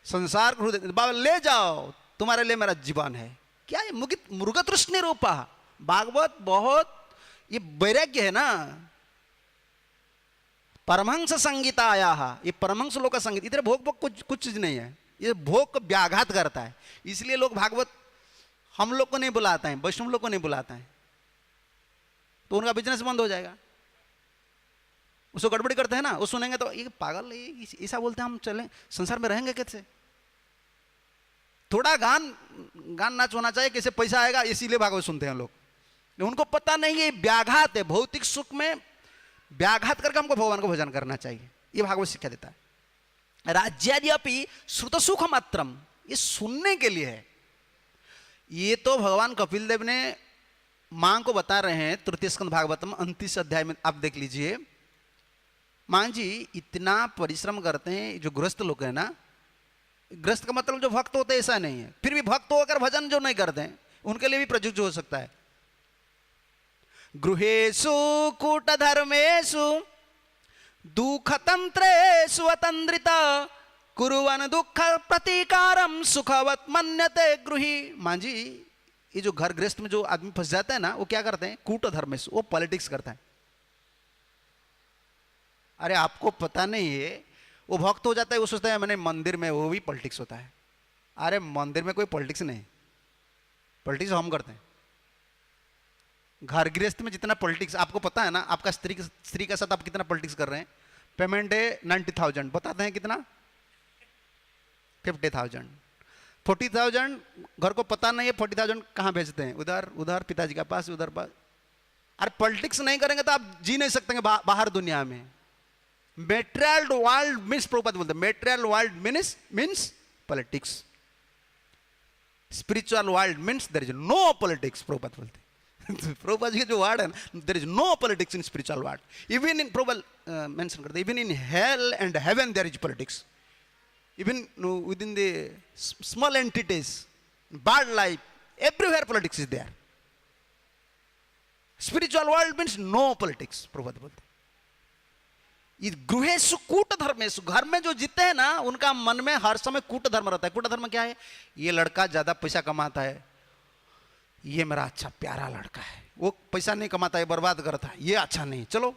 संसार को हृदय, बाबा ले जाओ, तुम्हारे लिए मेरा जीवन है। क्या है, मृग तृष्णि रूपा। भागवत बहुत ये वैराग्य है ना। परमहंस संगीताया, ये परमहंस लोग का संगीत, इधर भोग कुछ चीज नहीं है, ये भोग को व्याघात करता है। इसलिए लोग भागवत हम लोग को नहीं बुलाते हैं, वैष्णव लोग को नहीं बुलाते हैं, तो उनका बिजनेस बंद हो जाएगा। उसको गड़बड़ी करते हैं ना, वो सुनेंगे तो ये पागल है, ऐसा बोलते हैं, हम चलें संसार में रहेंगे कैसे? थोड़ा गान नाच होना चाहिए, कैसे पैसा आएगा, इसीलिए भागवत सुनते हैं लोग। उनको पता नहीं है व्याघात है, भौतिक सुख में व्याघात करके हमको भगवान को भजन करना चाहिए। ये भागवत शिक्षा देता है। राज्यादि श्रुत सुख मात्रम, ये सुनने के लिए है। ये तो भगवान कपिल देव ने मां को बता रहे हैं, तृतीय स्कंद भागवतम 29 अध्याय में आप देख लीजिए। मां जी इतना परिश्रम करते हैं, जो गृहस्थ लोग हैं ना, गृहस्थ का मतलब जो भक्त होते ऐसा नहीं है, फिर भी भक्त होकर भजन जो नहीं करते हैं उनके लिए भी प्रयुक्त हो सकता है। गृहेषु कूट धर्मेषु दुख तंत्रेषु अतंद्रिता कुरुवन दुख प्रतिकारम सुखवत मन्यते गृही। मां जी, ये जो घर गृहस्थ में जो आदमी फंस जाता है ना, वो क्या करते हैं, कूट धर्मेषु, वो पॉलिटिक्स करता है। अरे आपको पता नहीं है, वो भक्त हो जाता है, वो सोचता है मैंने मंदिर में, वो भी पॉलिटिक्स होता है। अरे मंदिर में कोई पॉलिटिक्स नहीं, पॉलिटिक्स हम करते हैं। घर गृहस्थ में जितना पॉलिटिक्स आपको पता है ना, आपका स्त्री के साथ आप कितना पॉलिटिक्स कर रहे हैं। पेमेंट है 90,000, बताते हैं कितना, 50,000, 40,000 घर को पता नहीं है 40,000 कहाँ भेजते हैं, उधर पिताजी के पास, उधर पास। अरे पॉलिटिक्स नहीं करेंगे तो आप जी नहीं सकते बाहर दुनिया में। मेटेरियल वर्ल्ड मीन्स, प्रभुपाद बोलते हैं material world means politics, spiritual world means there is no politics, Prabhupada बोलते हैं। प्रभुपाद जी के जो वर्ड है ना, there is no politics in spiritual world. Even in, Prabhupada mention करते हैं, even in hell and heaven there is politics. Even within the small entities, bird life, everywhere politics is there. Spiritual world means no politics, Prabhupada बोलते। ये गृहेषु कूट धर्मेषु, घर में जो जीते हैं ना उनका मन में हर समय कूट धर्म रहता है। कूट धर्म क्या है, ये लड़का ज्यादा पैसा कमाता है, ये मेरा अच्छा प्यारा लड़का है, वो पैसा नहीं कमाता है, बर्बाद करता है, ये अच्छा नहीं, चलो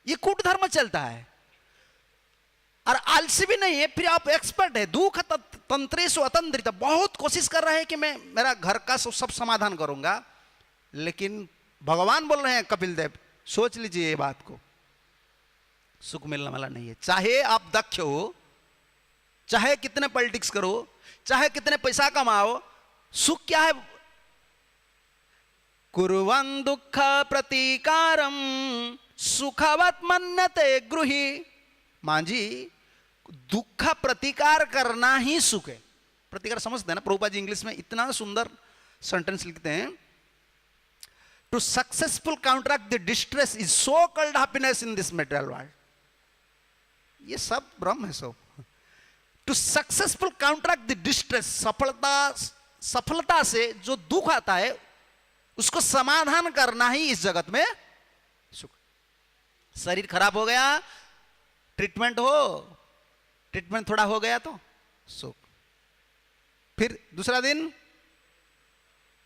ये कूट धर्म चलता है। और आलसी भी नहीं है, फिर आप एक्सपर्ट है, दुख तंत्रेषु अतंद्रिता, बहुत कोशिश कर रहे हैं कि मैं मेरा घर का सब समाधान करूंगा, लेकिन भगवान बोल रहे हैं कपिल देव, सोच लीजिए ये बात को, सुख मिलने वाला नहीं है। चाहे आप दक्ष हो, चाहे कितने पॉलिटिक्स करो, चाहे कितने पैसा कमाओ, सुख क्या है, कुर्वन् दुःख प्रतिकारम सुखवत मन्यते गृही। मां जी, दुख प्रतिकार करना ही सुख है। प्रतिकार समझते हैं ना, प्रभुपाद जी इंग्लिश में इतना सुंदर सेंटेंस लिखते हैं, to successful counteract the distress is so called happiness in this material world. ये सब ब्रह्म है सब। To successful counteract the distress, सफलता से जो दुख आता है उसको समाधान करना ही इस जगत में सुख। शरीर खराब हो गया, ट्रीटमेंट हो, ट्रीटमेंट थोड़ा हो गया तो सुख, फिर दूसरा दिन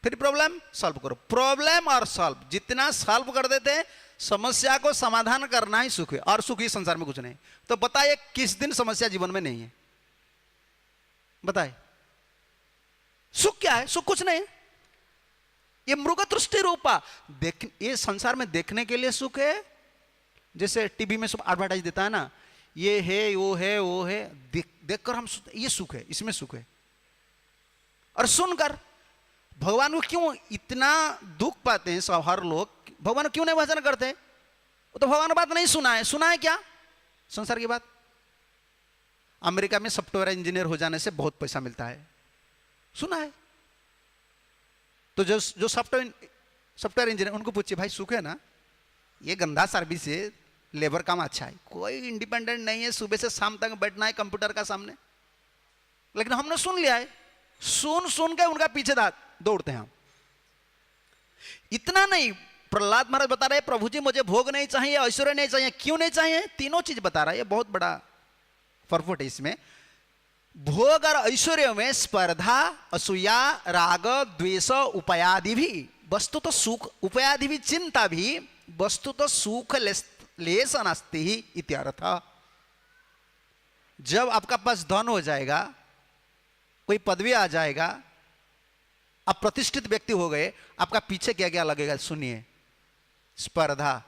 फिर प्रॉब्लम सॉल्व करो, प्रॉब्लम और सॉल्व, जितना सॉल्व कर देते हैं समस्या को समाधान करना ही सुख है, और सुख ही संसार में कुछ नहीं। तो बताइए किस दिन समस्या जीवन में नहीं है, बताइए सुख क्या है, सुख कुछ नहीं। ये मृग दृष्टि रूपा देख, ये संसार में देखने के लिए सुख है। जैसे टीवी में सब एडवर्टाइज देता है ना, ये है वो है वो है, देखकर हम ये सुख है, इसमें सुख है। और सुनकर भगवान को क्यों इतना दुख पाते हैं सब हर लोग, भगवान को क्यों नहीं भजन करते? वो तो भगवान बात नहीं सुना है। सुना है क्या संसार की बात? अमेरिका में सॉफ्टवेयर इंजीनियर हो जाने से बहुत पैसा मिलता है, सुना है। तो जो सॉफ्टवेयर इंजीनियर, उनको पूछिए भाई सुख है ना? ये गंदा सर्विस है, लेबर काम अच्छा है, कोई इंडिपेंडेंट नहीं है, सुबह से शाम तक बैठना है कंप्यूटर का सामने। लेकिन हमने सुन लिया है, सुन के उनका पीछे दौड़ते हैं हम। इतना नहीं, प्रहलाद महाराज बता रहे प्रभु जी मुझे भोग नहीं चाहिए, ऐश्वर्य नहीं चाहिए। क्यों नहीं चाहिए? तीनों चीज बता रहा है, ये बहुत बड़ा फरफट है इसमें। भोग और ऐश्वर्य में स्पर्धा, असूया, राग, द्वेष, उपायादि भी, वस्तु तो सुख, उपायादि भी, चिंता भी, वस्तु तो सुख लेस नास्ति ही इत्यर्थ। जब आपका पास धन हो जाएगा, कोई पदवी आ जाएगा, आप प्रतिष्ठित व्यक्ति हो गए, आपका पीछे क्या क्या लगेगा सुनिए। स्पर्धा,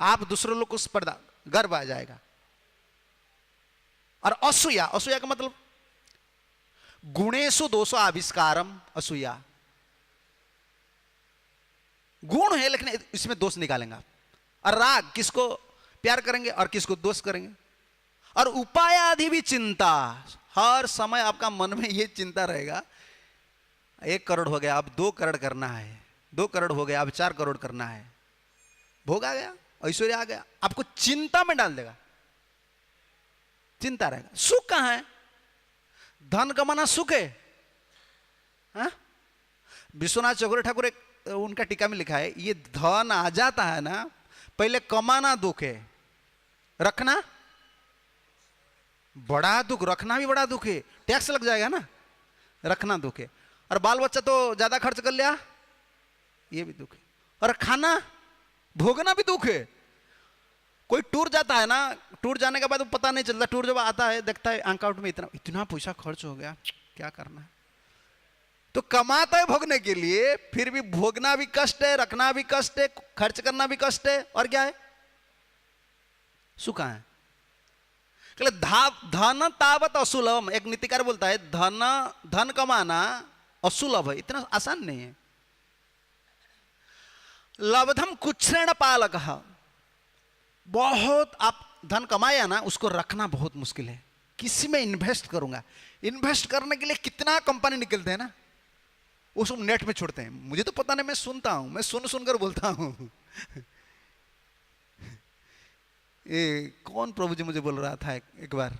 आप दूसरों लोग को स्पर्धा, गर्व आ जाएगा। और असूया, असूया का मतलब गुणेषु दोषो आविष्कारम, असूया गुण है लेकिन इसमें दोष निकालेंगे। और राग, किसको प्यार करेंगे और किसको दोष करेंगे। और उपायादि भी चिंता, हर समय आपका मन में ये चिंता रहेगा, 1 करोड़ हो गया अब 2 करोड़ करना है, 2 करोड़ हो गया अब 4 करोड़ करना है। भोग आ गया, ऐश्वर्य आ गया, आपको चिंता में डाल देगा। चिंता रहेगा। सुख कहाँ है? धन कमाना सुख है? हाँ? विश्वनाथ चौगुले ठाकुर उनका टीका में लिखा है, ये धन आ जाता है ना, पहले कमाना दुख है, रखना बड़ा दुख, रखना भी बड़ा दुख है, टैक्स लग जाएगा ना, रखना दुख है। और बाल बच्चा तो ज्यादा खर्च कर लिया, ये भी दुख है। और खाना भोगना भी दुख है। कोई टूर जाता है ना, टूर जाने के बाद वो पता नहीं चलता, टूर जब आता है देखता है अकाउंट में इतना पैसा खर्च हो गया, क्या करना है। तो कमाता है भोगने के लिए, फिर भी भोगना भी कष्ट है, रखना भी कष्ट है, खर्च करना भी कष्ट है, और क्या है? सुख है। धन तावत असुलभ, एक नीतिकार बोलता है धन कमाना असुलभ है, इतना आसान नहीं है। लब्धम कुच्छ्रेण पालक, बहुत आप धन कमाया ना, उसको रखना बहुत मुश्किल है। किसी में इन्वेस्ट करूंगा, इन्वेस्ट करने के लिए कितना कंपनी निकलते हैं ना, वो सब नेट में छोड़ते हैं। मुझे तो पता नहीं, मैं सुनता हूं, मैं सुनकर बोलता हूं। ये कौन प्रभु जी मुझे बोल रहा था एक बार,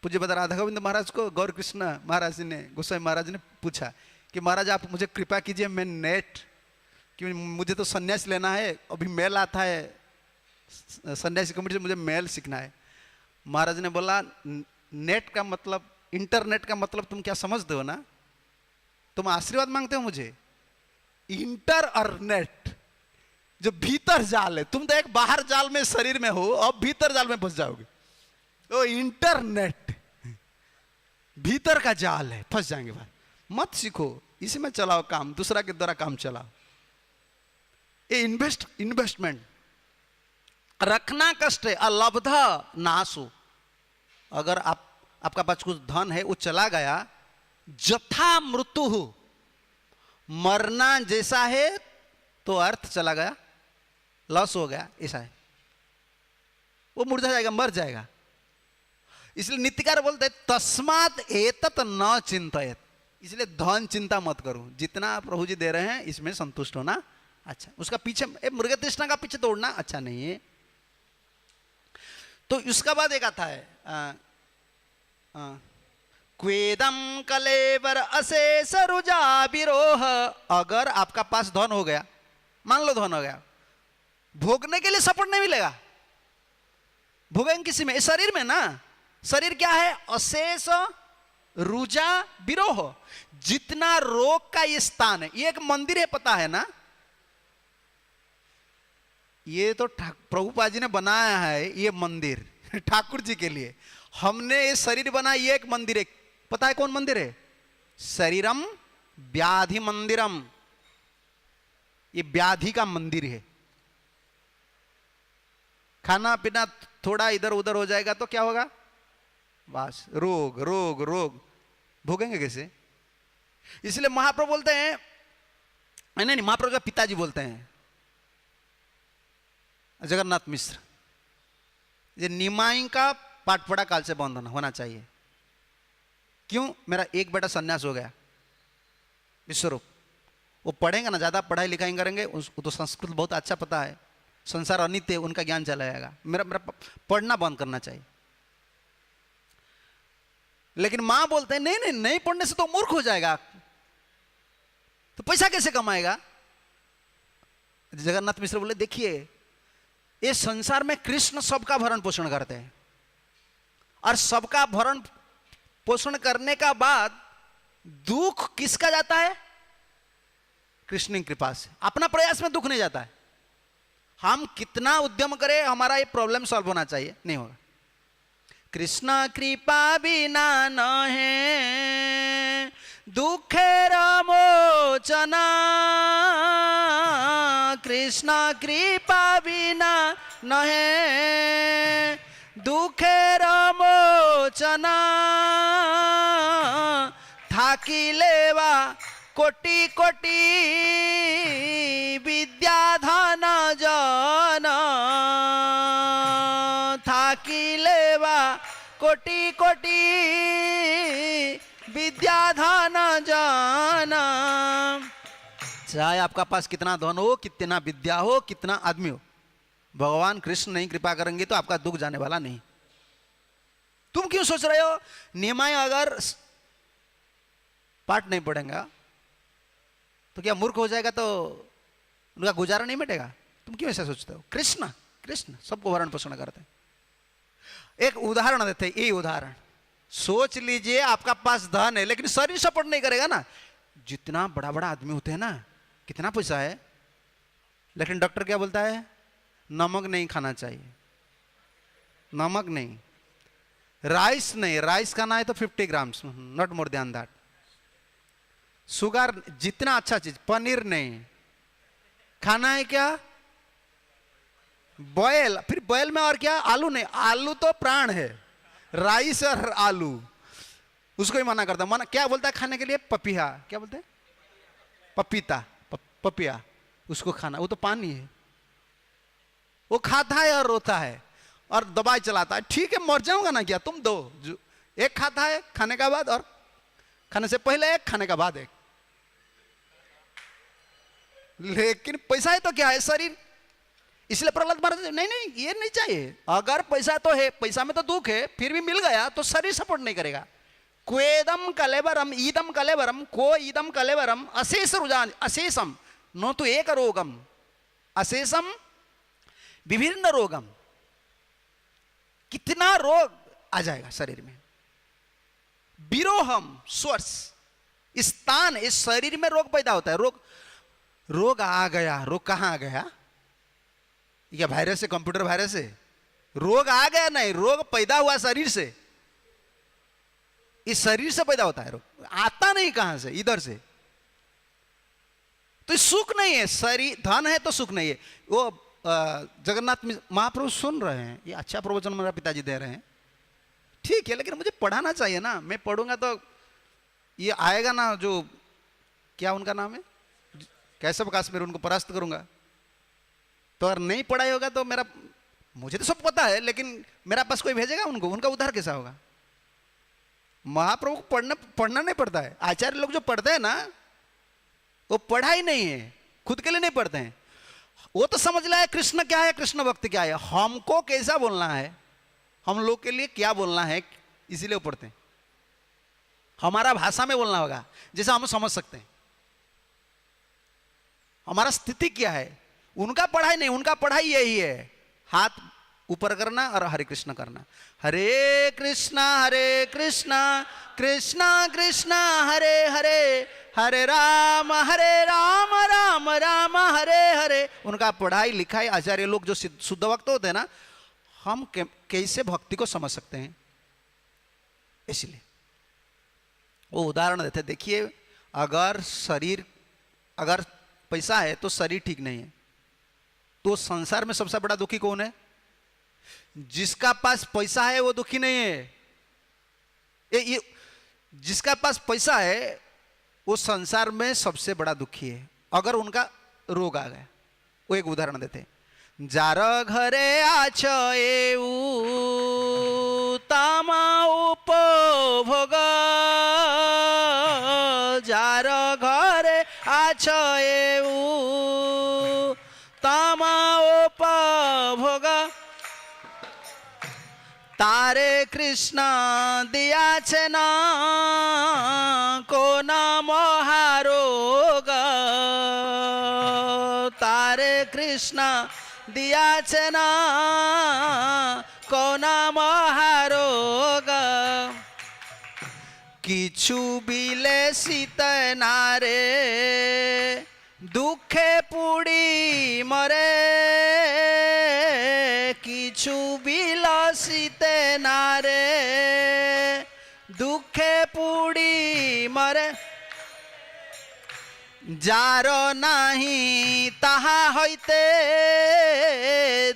पूज्य बता राधा गोविंद महाराज को गौर कृष्ण महाराज ने, गोस्वामी महाराज ने पूछा कि महाराज आप मुझे कृपा कीजिए, मैं नेट, कि मुझे तो सन्यास लेना है, अभी मेल आता है सन्यासी कमेटी से, मुझे मेल सीखना है। महाराज ने बोला नेट का मतलब, इंटरनेट का मतलब तुम क्या समझते हो ना? तुम आशीर्वाद मांगते हो मुझे? इंटर और नेट, जो भीतर जाल है, तुम तो एक बाहर जाल में शरीर में हो, अब भीतर जाल में फंस जाओगे। तो इंटरनेट भीतर का जाल है, फंस जाएंगे भाई। मत सीखो, इसी में चलाओ काम, दूसरा के द्वारा काम चलाओ। ये इन्वेस्टमेंट रखना कष्ट है। अलब्ध नासु, अगर आपका पास कुछ धन है, वो चला गया, जथा मृत्यु, मरना जैसा है, तो अर्थ चला गया, लॉस हो गया, ऐसा है। वो मुर्झा जाएगा, मर जाएगा। इसलिए नीतिकार बोलते तस्मात् एतत् न चिंतयेत्, इसलिए धन चिंता मत करो, जितना प्रभु जी दे रहे हैं इसमें संतुष्ट होना अच्छा। उसका पीछे मृग तृष्णा का पीछे दौड़ना अच्छा नहीं है। तो उसका बाद एक आता है क्वेदम कलेवर अशेष रुजा विरोह, अगर आपका पास धन हो गया, मान लो धन हो गया, भोगने के लिए सपोर्ट नहीं मिलेगा। भोगेंगे किसी में? इस शरीर में ना। शरीर क्या है? अशेष रुजा विरोह, जितना रोग का ये स्थान है, ये एक मंदिर है, पता है ना? ये तो प्रभुपाद जी ने बनाया है ये मंदिर ठाकुर जी के लिए। हमने ये शरीर बनाया, ये एक मंदिर है। पता है कौन मंदिर है? शरीरम व्याधि मंदिरम, ये व्याधि का मंदिर है। खाना पीना थोड़ा इधर उधर हो जाएगा तो क्या होगा? बस रोग रोग रोग, भोगेंगे कैसे? इसलिए महाप्रभु बोलते हैं, नहीं महाप्रभु का पिताजी बोलते हैं, जगन्नाथ मिश्र, ये निमाई का पाठ पढ़ा काल से बंधन होना चाहिए। क्यों? मेरा एक बेटा सन्यास हो गया विश्वरूप, वो पढ़ेंगे ना, ज्यादा पढ़ाई लिखाई करेंगे, उसको तो संस्कृत बहुत अच्छा पता है, संसार अनित्य, उनका ज्ञान चला जाएगा। मेरा पढ़ना बंद करना चाहिए। लेकिन मां बोलते हैं नहीं पढ़ने से तो मूर्ख हो जाएगा, तो पैसा कैसे कमाएगा? जगन्नाथ मिश्र बोले देखिए, ये संसार में कृष्ण सबका भरण पोषण करते हैं, और सबका भरण पोषण करने का बाद दुख किसका जाता है? कृष्ण की कृपा से। अपना प्रयास में दुख नहीं जाता है। हम कितना उद्यम करें, हमारा ये प्रॉब्लम सॉल्व होना चाहिए, नहीं होगा। कृष्ण कृपा बिना न है दुखेर मोचना, कृष्ण कृपा बिना न है दुखेर मोचना, थाकी लेवा कोटि कोटि विद्या धन जन, थाकी लेवा कोटि कोटि विद्या धन जन। चाहे आपका पास कितना धन हो, कितना विद्या हो, कितना आदमी हो, भगवान कृष्ण नहीं कृपा करेंगे तो आपका दुख जाने वाला नहीं। तुम क्यों सोच रहे हो निमाय अगर पाठ नहीं पढ़ेगा तो क्या मूर्ख हो जाएगा, तो उनका गुजारा नहीं मिटेगा? तुम क्यों ऐसा सोचते हो? कृष्ण कृष्ण सबको भरण पोषण करते हैं। एक उदाहरण देते हैं, ये उदाहरण सोच लीजिए, आपका पास धन है लेकिन शरीर सपोर्ट नहीं करेगा ना। जितना बड़ा बड़ा आदमी होते हैं ना, कितना पैसा है, लेकिन डॉक्टर क्या बोलता है? नमक नहीं खाना चाहिए, नमक नहीं, राइस नहीं, राइस खाना है तो 50 grams, not more than that. Sugar, जितना अच्छा चीज, पनीर नहीं खाना है, क्या बॉयल, फिर बॉयल में और क्या, आलू नहीं, आलू तो प्राण है, राइस और आलू उसको ही मना करता। मना क्या बोलता है खाने के लिए? पपीहा, क्या बोलते हैं? पपीता, पपिया, उसको खाना, वो तो पानी है। वो खाता है और रोता है और दवाई चलाता है। ठीक है, मर जाऊंगा ना, क्या तुम दो, जो एक खाता है खाने का बाद, और खाने से पहले एक, खाने का बाद एक। लेकिन पैसा है तो क्या है? शरीर। इसलिए प्रहलाद महाराज, नहीं नहीं ये नहीं चाहिए। अगर पैसा तो है, पैसा में तो दुख है, फिर भी मिल गया तो शरीर सपोर्ट नहीं करेगा। क्वेदम कलेवरम ईदम कलेवरम को ईदम कलेवरम अशेष रुझान अशेषम नो तो एक रोगम अशेषम विभिन्न रोगम। कितना रोग आ जाएगा शरीर में। विरोहम स्वर्स, स्थान, इस शरीर में रोग पैदा होता है। रोग आ गया, रोग कहां आ गया? क्या वायरस से, कंप्यूटर वायरस से रोग आ गया? नहीं, रोग पैदा हुआ शरीर से। इस शरीर से पैदा होता है रोग, आता नहीं कहां से, इधर से। तो सुख नहीं है, शरीर धन है तो सुख नहीं है। वो जगन्नाथ महाप्रभु सुन रहे हैं, ये अच्छा प्रवचन मेरा पिताजी दे रहे हैं, ठीक है, लेकिन मुझे पढ़ाना चाहिए ना। मैं पढ़ूंगा तो ये आएगा ना, जो क्या उनका नाम है, कैशव काश्मीर, उनको परास्त करूंगा। तो अगर नहीं पढ़ाई होगा तो मेरा, मुझे तो सब पता है, लेकिन मेरा पास कोई भेजेगा उनको, उनका उद्धार कैसा होगा? महाप्रभु को पढ़ना नहीं पड़ता है। आचार्य लोग जो पढ़ते हैं ना, वो पढ़ाई नहीं है, खुद के लिए नहीं पढ़ते हैं। वो तो समझ लाए कृष्ण क्या है, कृष्ण भक्त क्या है, हमको कैसा बोलना है, हम लोग के लिए क्या बोलना है, इसीलिए वो पढ़ते हैं। हमारा भाषा में बोलना होगा जैसा हम समझ सकते हैं, हमारा स्थिति क्या है। उनका पढ़ाई नहीं, उनका पढ़ाई यही है, हाथ ऊपर करना और हरे कृष्ण करना। हरे कृष्णा कृष्णा कृष्णा हरे हरे, हरे राम राम राम हरे हरे। उनका पढ़ाई लिखाई, आचार्य लोग जो शुद्ध भक्त होते हैं ना, हम कैसे भक्ति को समझ सकते हैं। इसलिए वो उदाहरण देते, देखिए अगर शरीर, अगर पैसा है तो शरीर ठीक नहीं है, तो संसार में सबसे बड़ा दुखी कौन है? जिसका पास पैसा है वो दुखी नहीं है। ये जिसका पास पैसा है वो संसार में सबसे बड़ा दुखी है, अगर उनका रोग आ गया। वो एक उदाहरण देते हैं, जार घरे आछ एऊ तामा उपभोग, जार घरे आछ एऊ तामा उपभोग, तारे कृष्ण दिया छे ना को ना महारोग, तारे कृष्ण दिया छे ना को ना महारोग, किछु बिलेसित नारे दुखे पुड़ी मरे, किछु बिलसिते नारे दुखे पुड़ी मरे, जार नाही ताहा होइते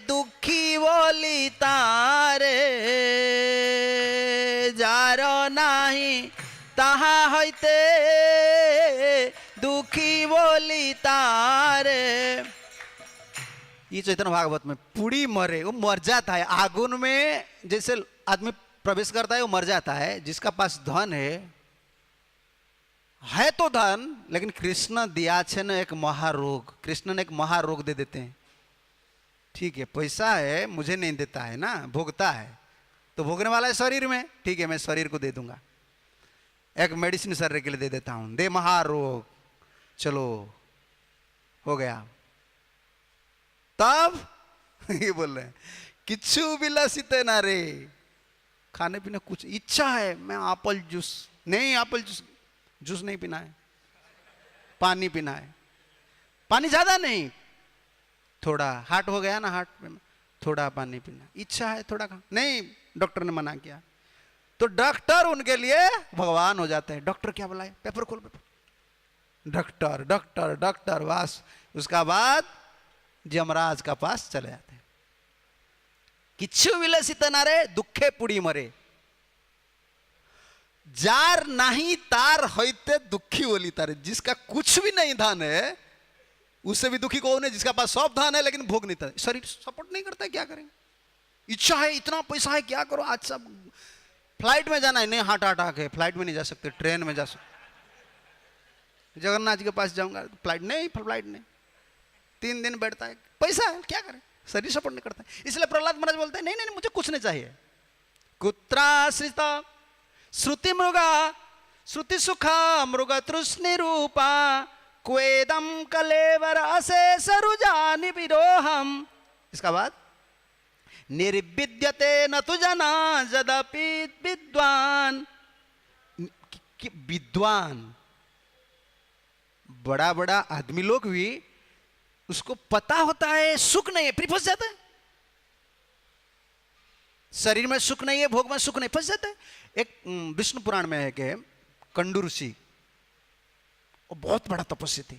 दुखी बोली तारे, जार नाही ताहा होइते दुखी बोली तारे। ये चैतन्य भागवत में, पुड़ी मरे, वो मर जाता है आगुन में, जैसे आदमी प्रवेश करता है वो मर जाता है। जिसका पास धन है तो धन, लेकिन कृष्ण दिया छे न एक महारोग, कृष्ण ने एक महारोग दे देते हैं। ठीक है, पैसा है, मुझे नहीं देता है ना, भोगता है, तो भोगने वाला है शरीर में, ठीक है मैं शरीर को दे दूंगा, एक मेडिसिन शरीर के लिए दे देता हूं, दे महारोग, चलो हो गया। तब ये बोल रहे हैं किच्छु विलसित ना रे, खाने पीने कुछ इच्छा है, मैं एप्पल जूस, नहीं एप्पल जूस नहीं पीना है, पानी पीना है, पानी ज्यादा नहीं, थोड़ा, हार्ट हो गया ना, हार्ट में थोड़ा पानी पीना, इच्छा है थोड़ा खा, नहीं डॉक्टर ने मना किया, तो डॉक्टर उनके लिए भगवान हो जाते हैं। डॉक्टर क्या बुलाए, पेपर खोल, पेपर, डॉक्टर डॉक्टर डॉक्टर, बस उसका बाद यमराज का पास चले जाते हैं। किच्छु विलसित नारे दुखे पुड़ी मरे, जार नहीं तार होते दुखी बोली तारे, जिसका कुछ भी नहीं धन है उससे भी दुखी कौन है, जिसका पास सब धन है लेकिन भोग नहीं था, शरीर सपोर्ट नहीं करता है, क्या करें, इच्छा है, इतना पैसा है, क्या करो, आज सब फ्लाइट में जाना है, नहीं हार्ट अटैक है, फ्लाइट में नहीं जा सकते, ट्रेन में जा सकते, जगन्नाथ जी के पास जाऊंगा, फ्लाइट नहीं, फ्लाइट नहीं, 3 दिन बैठता है, पैसा है, क्या करें, शरीर सपोर्ट नहीं करता है। इसलिए प्रहलाद महाराज बोलते हैं नहीं नहीं मुझे कुछ नहीं चाहिए, कुत्राश्रित श्रुति मृगा श्रुति सुखा मृग तृष्णि रूपा क्वेदम कलेवर अशेष रुजानि विरोहम। इसका बाद निर्विद्यते न तु जना यद्यपि विद्वान, विद्वान बड़ा बड़ा आदमी लोग भी उसको पता होता है सुख नहीं है, फिर फंस जाता है, शरीर में सुख नहीं है, भोग में सुख नहीं, फंस जाता है। एक विष्णु पुराण में है कि कंडू ऋषि, वो बहुत बड़ा तपस्वी थे,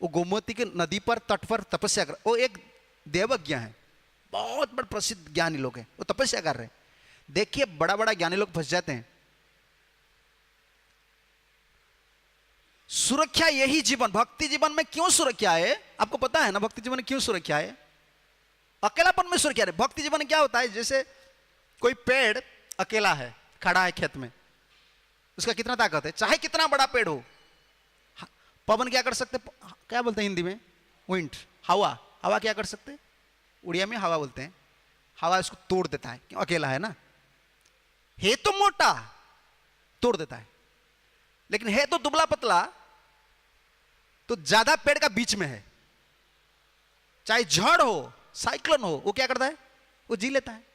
वो गोमती के नदी पर तट पर तपस्या कर, वो एक देवज्ञ है, बहुत बड़े प्रसिद्ध ज्ञानी लोग हैं, वो तपस्या कर रहे हैं। देखिए बड़ा बड़ा ज्ञानी लोग फंस जाते हैं। सुरक्षा यही जीवन, भक्ति जीवन में क्यों सुरक्षा है, आपको पता है ना भक्ति जीवन में क्यों सुरक्षा है, अकेलापन में सुरक्षा है। भक्ति जीवन में क्या होता है, जैसे कोई पेड़ अकेला है, खड़ा है खेत में, उसका कितना ताकत है, चाहे कितना बड़ा पेड़ हो, पवन क्या कर सकते, क्या बोलते हैं हिंदी में, विंड, हवा, हवा क्या कर सकते, उड़िया में हवा बोलते हैं, हवा इसको तोड़ देता है, क्यों, अकेला है ना, है तो मोटा, तोड़ देता है, लेकिन है तो दुबला पतला, तो ज्यादा पेड़ का बीच में है, चाहे झड़ हो साइक्लोन हो, वो क्या करता है, वो जी लेता है।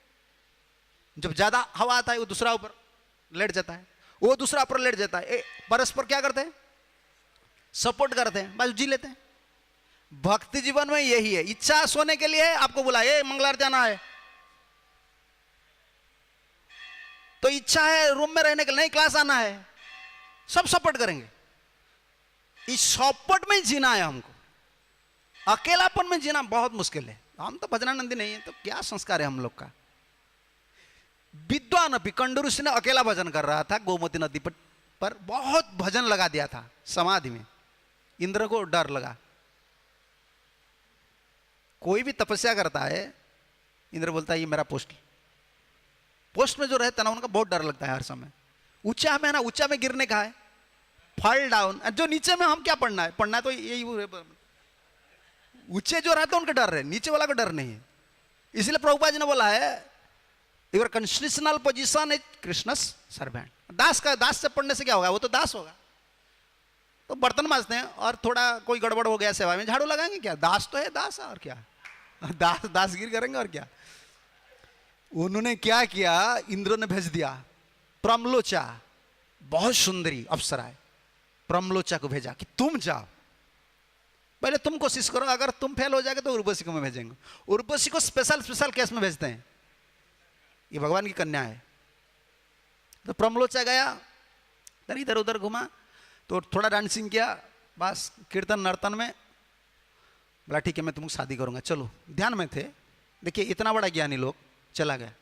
जब ज्यादा हवा आता है वो दूसरा ऊपर लेट जाता है, वो दूसरा ऊपर लेट जाता है, परस्पर क्या करते हैं, सपोर्ट करते हैं, बस जी लेते हैं। भक्ति जीवन में यही है, इच्छा सोने के लिए आपको बुलाए मंगलार जाना है, तो इच्छा है रूम में रहने के लिए, नहीं क्लास आना है, सब सपोर्ट करेंगे। इस सपोर्ट में जीना है हमको, अकेलापन में जीना बहुत मुश्किल है। हम तो भजनानंदी नहीं है, तो क्या संस्कार है हम लोग का। विद्वान अभी कंडू ऋषि ने अकेला भजन कर रहा था गोमती नदी पर बहुत भजन लगा दिया था समाधि में, इंद्र को डर लगा। कोई भी तपस्या करता है, इंद्र बोलता है ये मेरा पोस्ट में जो रहता है ना उनका बहुत डर लगता है हर समय। ऊंचा में है ना, ऊंचा में गिरने का है, फॉल डाउन, जो नीचे में हम क्या पढ़ना है, पढ़ना है तो यही, ऊंचे जो रहते हैं उनका डर है, नीचे वाला का डर नहीं है। इसलिए प्रभुपाद जी ने बोला है your constitutional position is Krishna's servant. दास का, दास से पढ़ने से क्या होगा, वो तो दास होगा। तो बर्तन मांजते हैं और थोड़ा कोई गड़बड़ हो गया सेवा में, झाड़ू लगाएंगे क्या, दास तो है दास, और क्या दासगिरी करेंगे और क्या। उन्होंने क्या किया, इंद्र ने भेज दिया प्रमलोचा, बहुत सुंदरी अप्सरा है, प्रमलोचा को भेजा कि तुम जाओ, पहले तुम कोशिश करो, अगर तुम फेल हो जाएगा तो उर्वशी को में भेजेंगे। उर्वशी को स्पेशल केस में भेजते हैं, ये भगवान की कन्या है। तो प्रमलोचा गया, इधर उधर घुमा, तो थोड़ा डांसिंग किया, बस कीर्तन नर्तन में, बोला ठीक है मैं तुमको शादी करूंगा, चलो। ध्यान में थे, देखिए इतना बड़ा ज्ञानी लोग, चला गया।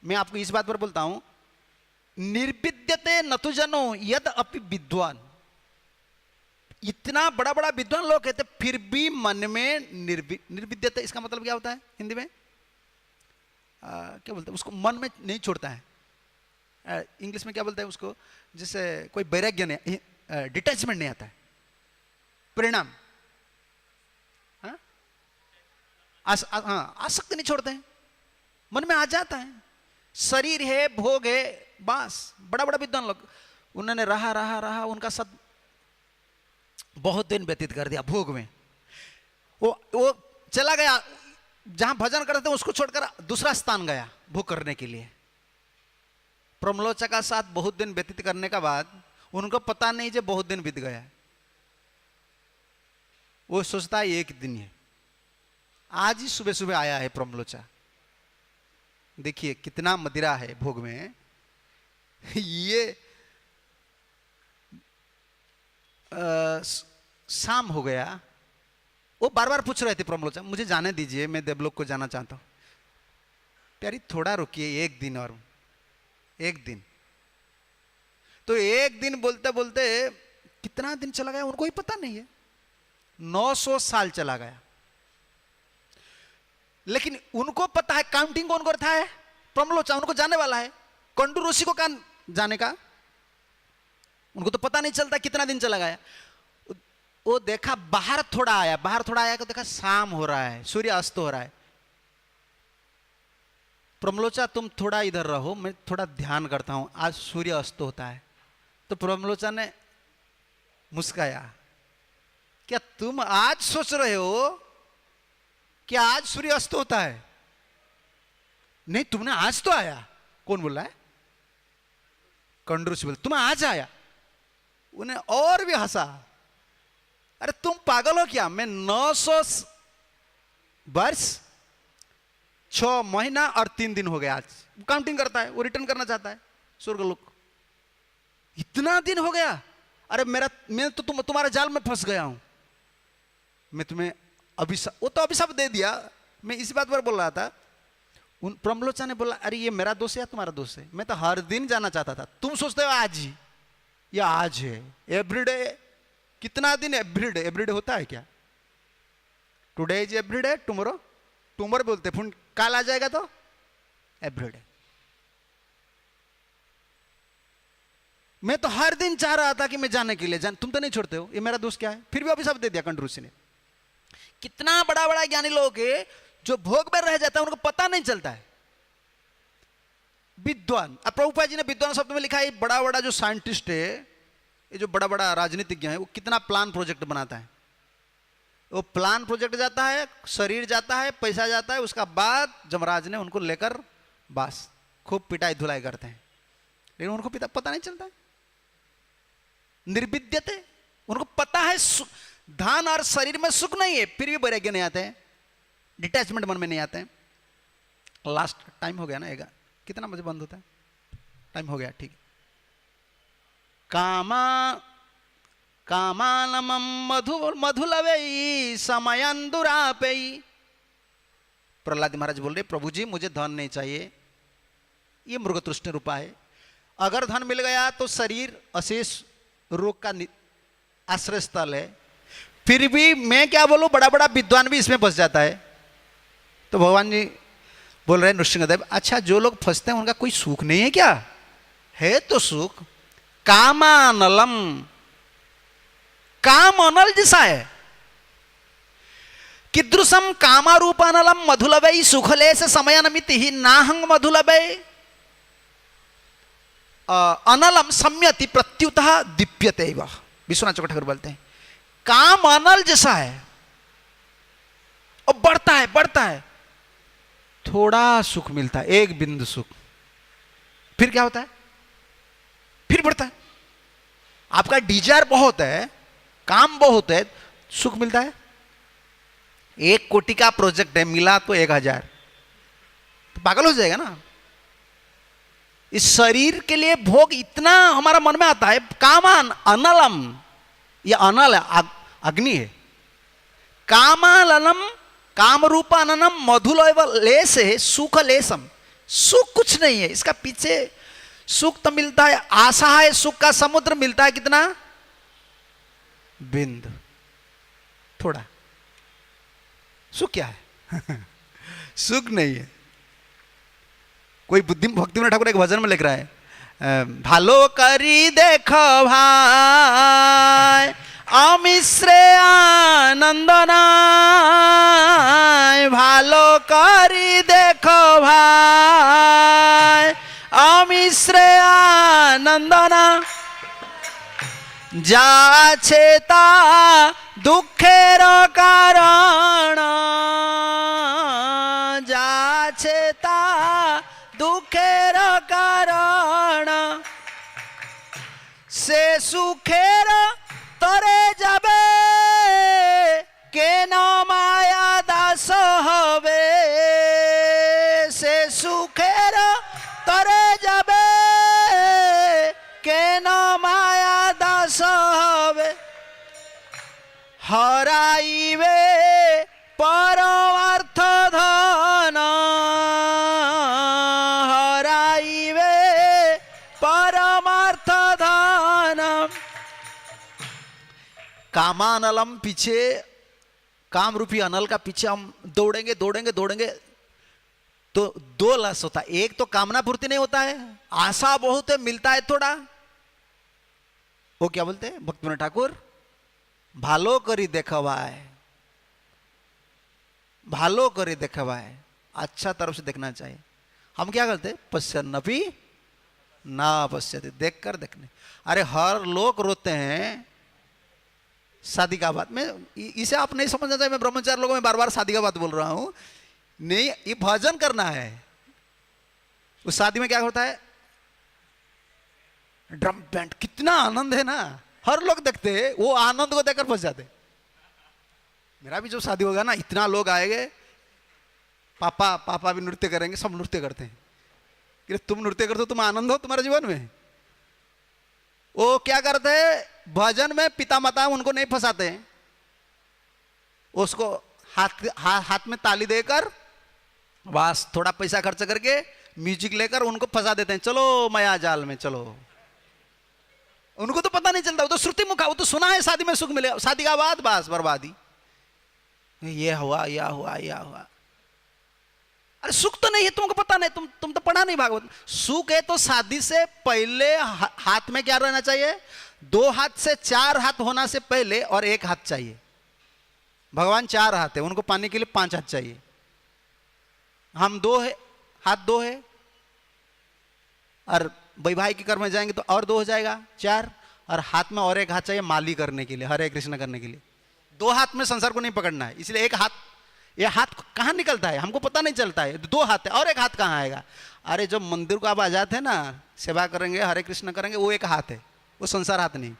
मैं आपको इस बात पर बोलता हूं, निर्विद्यते न तु जनो यद अपि विद्वान, इतना बड़ा बड़ा विद्वान लोग कहते फिर भी मन में निर्विद्यते, इसका मतलब क्या होता है हिंदी में, क्या बोलते हैं उसको, मन में नहीं छोड़ता है। इंग्लिश में क्या बोलते हैं उसको, जैसे कोई वैराग्य नहीं, डिटैचमेंट नहीं आता है, परिणाम, आसक्ति नहीं छोड़ते हैं, मन में आ जाता है। शरीर है, भोग है, बस। बड़ा बड़ा विद्वान लोग, उन्होंने रहा रहा रहा, उनका सब बहुत दिन व्यतीत कर दिया भोग में। वो चला गया जहां भजन करते थे, उसको छोड़कर दूसरा स्थान गया भोग करने के लिए। प्रमलोचा का साथ बहुत दिन व्यतीत करने का बाद उनको पता नहीं जो बहुत दिन बीत गया। वो सोचता है एक दिन है, आज ही सुबह सुबह आया है प्रमलोचा। देखिए कितना मदिरा है भोग में। ये शाम हो गया। वो बार बार पूछ रहे थे प्रमलोचा, मुझे जाने दीजिए, मैं देवलोक को जाना चाहता हूं। प्यारी थोड़ा रुकिए, एक दिन और, एक दिन। तो एक दिन बोलते बोलते कितना दिन चला गया उनको ही पता नहीं है। 900 साल चला गया। लेकिन उनको पता है, काउंटिंग कौन करता है? प्रमलोचा। उनको जाने वाला है। कंडू ऋषि को कहां जाने का? उनको तो पता नहीं चलता कितना दिन चला गया। वो देखा बाहर थोड़ा आया, बाहर थोड़ा आया तो देखा शाम हो रहा है, सूर्य अस्त हो रहा है। प्रमलोचा तुम थोड़ा इधर रहो, मैं थोड़ा ध्यान करता हूं, आज सूर्य अस्त होता है। तो प्रमलोचा ने मुस्काया, क्या तुम आज सोच रहे हो कि आज सूर्य अस्त होता है? नहीं, तुमने आज तो आया। कौन बोल रहा है? कंडू ऋषि बोल, तुम आज आया। उन्हें और भी हंसा, अरे तुम पागल हो क्या? मैं 900 वर्ष 6 महीना और 3 दिन हो गया आज। काउंटिंग करता है, वो रिटर्न करना चाहता है स्वर्गलोक। इतना दिन हो गया? अरे मैं तो तुम्हारे जाल में फंस गया हूं। मैं तुम्हें अभिशाप, वो तो अभिशाप दे दिया। मैं इसी बात पर बोल रहा था। उन प्रमलोचा ने बोला, अरे ये मेरा दोष है या तुम्हारा दोष है? मैं तो हर दिन जाना चाहता था, तुम सोचते हो आज ही, या आज है एवरीडे। कितना दिन एवरीडे? एवरीडे होता है क्या? Today is everyday, tomorrow tomorrow बोलते, फिर कल आ जाएगा तो एवरीडे। मैं तो हर दिन चाह रहा था कि मैं जाने के लिए तुम तो नहीं छोड़ते हो, ये मेरा दोस्त क्या है? फिर भी अभिशाप दे दिया कंडू ऋषि ने। कितना बड़ा बड़ा ज्ञानी लोग है जो भोग में रह जाता है, उनको पता नहीं चलता है। विद्वान, अब प्रभुपाद जी ने विद्वान शब्द में लिखा है, बड़ा बड़ा जो साइंटिस्ट है, ये जो बड़ा बड़ा राजनीतिज्ञ है, वो कितना प्लान प्रोजेक्ट बनाता है। वो प्लान प्रोजेक्ट जाता है, शरीर जाता है, पैसा जाता है, उसका बाद जमराज ने उनको लेकर बस खूब पिटाई धुलाई करते हैं। लेकिन उनको पता नहीं चलता है। निर्विद्यते, उनको पता है धन और शरीर में सुख नहीं है, फिर भी वैराग्य नहीं आते हैं, डिटैचमेंट मन में नहीं आते हैं। लास्ट टाइम हो गया ना? कितना बजे बंद होता है? टाइम हो गया, ठीक। कामानमं मधुलवै समयंदुरापै। प्रहलाद महाराज बोल रहे, प्रभु जी मुझे धन नहीं चाहिए, ये मृगतृष्ण रूपा है। अगर धन मिल गया तो शरीर अशेष रोग का आश्रय स्थल है। फिर भी मैं क्या बोलूं, बड़ा बड़ा विद्वान भी इसमें फंस जाता है। तो भगवान जी बोल रहे नृसिंहदेव, अच्छा जो लोग फंसते हैं उनका कोई सुख नहीं है क्या? है तो सुख। कामानलम, काम अनल जैसा है। कीदृशम कामारूपानलम मधुलवै सुखले से समयनमिति ही नाहंग मधुलवै अनलम सम्यति प्रत्युतः दीप्यते। विश्वनाथ चक्रवर्ती ठाकुर बोलते हैं, काम अनल जैसा है और बढ़ता है बढ़ता है, थोड़ा सुख मिलता है, एक बिंदु सुख, फिर क्या होता है? फिर बढ़ता है। आपका डिजायर बहुत है, काम बहुत है, सुख मिलता है। 1 कोटि का प्रोजेक्ट है, मिला तो 1000, तो पागल हो जाएगा ना। इस शरीर के लिए भोग इतना हमारा मन में आता है। कामान अनलम, यह अनल है, अग्नि है। कामालनम, काम रूपाननम मधुलेस है सुख लेसम। सुख कुछ नहीं है, इसका पीछे सुख तो मिलता है, आशा है, सुख का समुद्र मिलता है कितना? बिंदु, थोड़ा। सुख क्या है? सुख नहीं है। कोई भक्ति विनोद ठाकुर एक भजन में लिख रहा है, भालो करी देखो भाई अमिश्रे आनंद नाय, भालो करी देख देखो भाई अमिश्रे आनंदना যাছে তা দুঃখের কারণ যাছে তা দুঃখের কারণ সে সুখের তরে যাবে কেন মায়া দাস হবে সে সুখের তরে যাবে কেন মায়া দাস হবে হরাইবে পরমার্থ ধন হরাইবে परमार्थ धन कामानलम पीछे काम रूपी अनल का पीछे हम दौड़ेंगे दौड़ेंगे दौड़ेंगे तो दो लस होता है। एक तो कामना पूर्ति नहीं होता है, आशा बहुत है, मिलता है थोड़ा। वो क्या बोलते हैं भक्तिविनोद ठाकुर, भालो करी देखवाए, भालो करी देखवाए, अच्छा तरफ से देखना चाहिए। हम क्या करते पश्यन्नपि ना पश्यति, देख कर देखने। अरे हर लोग रोते हैं शादी का बात में, इसे आप नहीं समझना चाहिए। मैं ब्रह्मचारी लोगों में बार बार शादी का बात बोल रहा हूं, नहीं ये भजन करना है। उस शादी में क्या होता है, ड्रम बैंड, कितना आनंद है ना, हर लोग देखते हैं, वो आनंद को देखकर फंस जाते। मेरा भी जो शादी होगा ना, इतना लोग आएंगे, पापा पापा भी नृत्य करेंगे, सब नृत्य करते हैं। कि तुम नृत्य करते हो, तुम आनंद हो तुम्हारे जीवन में। वो क्या करते हैं भजन में, पिता माता उनको नहीं फंसाते हैं, उसको हाथ में ताली देकर बस थोड़ा पैसा खर्च करके म्यूजिक लेकर उनको फंसा देते हैं, चलो माया जाल में चलो। उनको तो पता नहीं चलता, वो तो श्रुति मुखा, वो तो सुना है शादी में सुख मिले, शादी का बाद बस बर्बादी, ये हुआ या हुआ या हुआ। अरे सुख तो नहीं है, तुमको पता नहीं, तुम तो पढ़ा नहीं भागवत। सुख है तो शादी से पहले हाथ में क्या रहना चाहिए, 2 हाथ से 4 हाथ होना से पहले, और 1 हाथ चाहिए। भगवान 4 हाथ है, उनको पाने के लिए 5 हाथ चाहिए। हम 2 है, हाथ 2 है, और वैवाहिक के कर्म में जाएंगे तो और 2 हो जाएगा 4, और हाथ में और 1 हाथ चाहिए माली करने के लिए, हरे कृष्ण करने के लिए। 2 हाथ में संसार को नहीं पकड़ना है, इसलिए 1 हाथ, ये हाथ कहाँ निकलता है हमको पता नहीं चलता है। 2 हाथ है, और 1 हाथ कहाँ आएगा। अरे जब मंदिर को आप आ जाते हैं ना, सेवा करेंगे, हरे कृष्ण करेंगे, वो 1 हाथ है, वो संसार हाथ नहीं,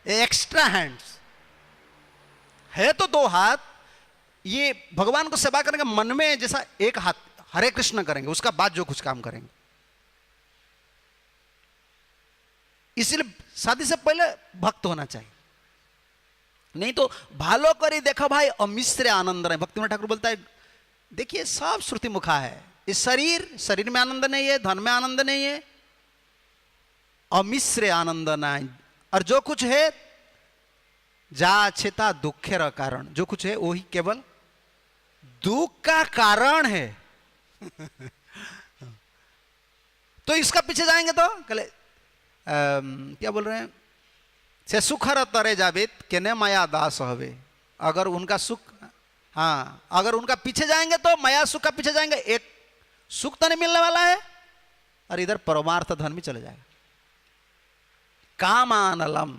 ये एक्स्ट्रा हैंड्स है। तो 2 हाथ, ये भगवान को सेवा करेंगे मन में, जैसा 1 हाथ हरे कृष्ण करेंगे, उसका बाद जो कुछ काम करेंगे। इसलिए शादी से पहले भक्त होना चाहिए, नहीं तो भालो करी देखो भाई अमिश्र आनंद रहे। भक्तिविनोद ठाकुर बोलता है, देखिए सब श्रुति मुखा है, इस शरीर में आनंद नहीं है, धन में आनंद नहीं है, अमिश्र आनंद नहीं। और जो कुछ है जा छेता दुखेर कारण, जो कुछ है वही केवल दुख का कारण है। तो इसका पीछे जाएंगे तो कले क्या बोल रहे हैं, से सुखर तरे जाबित केने माया दास हवे। अगर उनका सुख, हाँ अगर उनका पीछे जाएंगे तो माया सुख का पीछे जाएंगे, एक सुख तो नहीं मिलने वाला है, और इधर परमार्थ धन भी चले जाएगा। काम अनलम,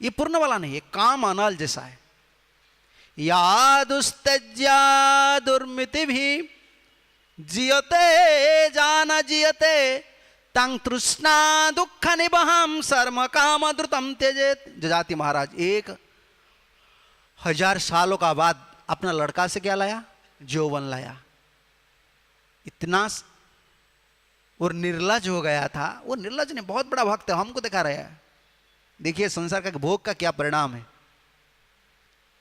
ये पूर्ण वाला नहीं है, काम अनल जैसा है। यादुस्तेज्या दुर्मिति भी जियते जान जियते तंग तृष्णा दुख निबहम सर्म काम द्रुतम त्यजेत। जजाति महाराज 1000 सालों का बाद अपना लड़का से क्या लाया, यौवन लाया। इतना और निर्लज हो गया था, वो निर्लज नहीं, बहुत बड़ा भक्त है, हमको दिखा रहा है। देखिए संसार का भोग का क्या परिणाम है।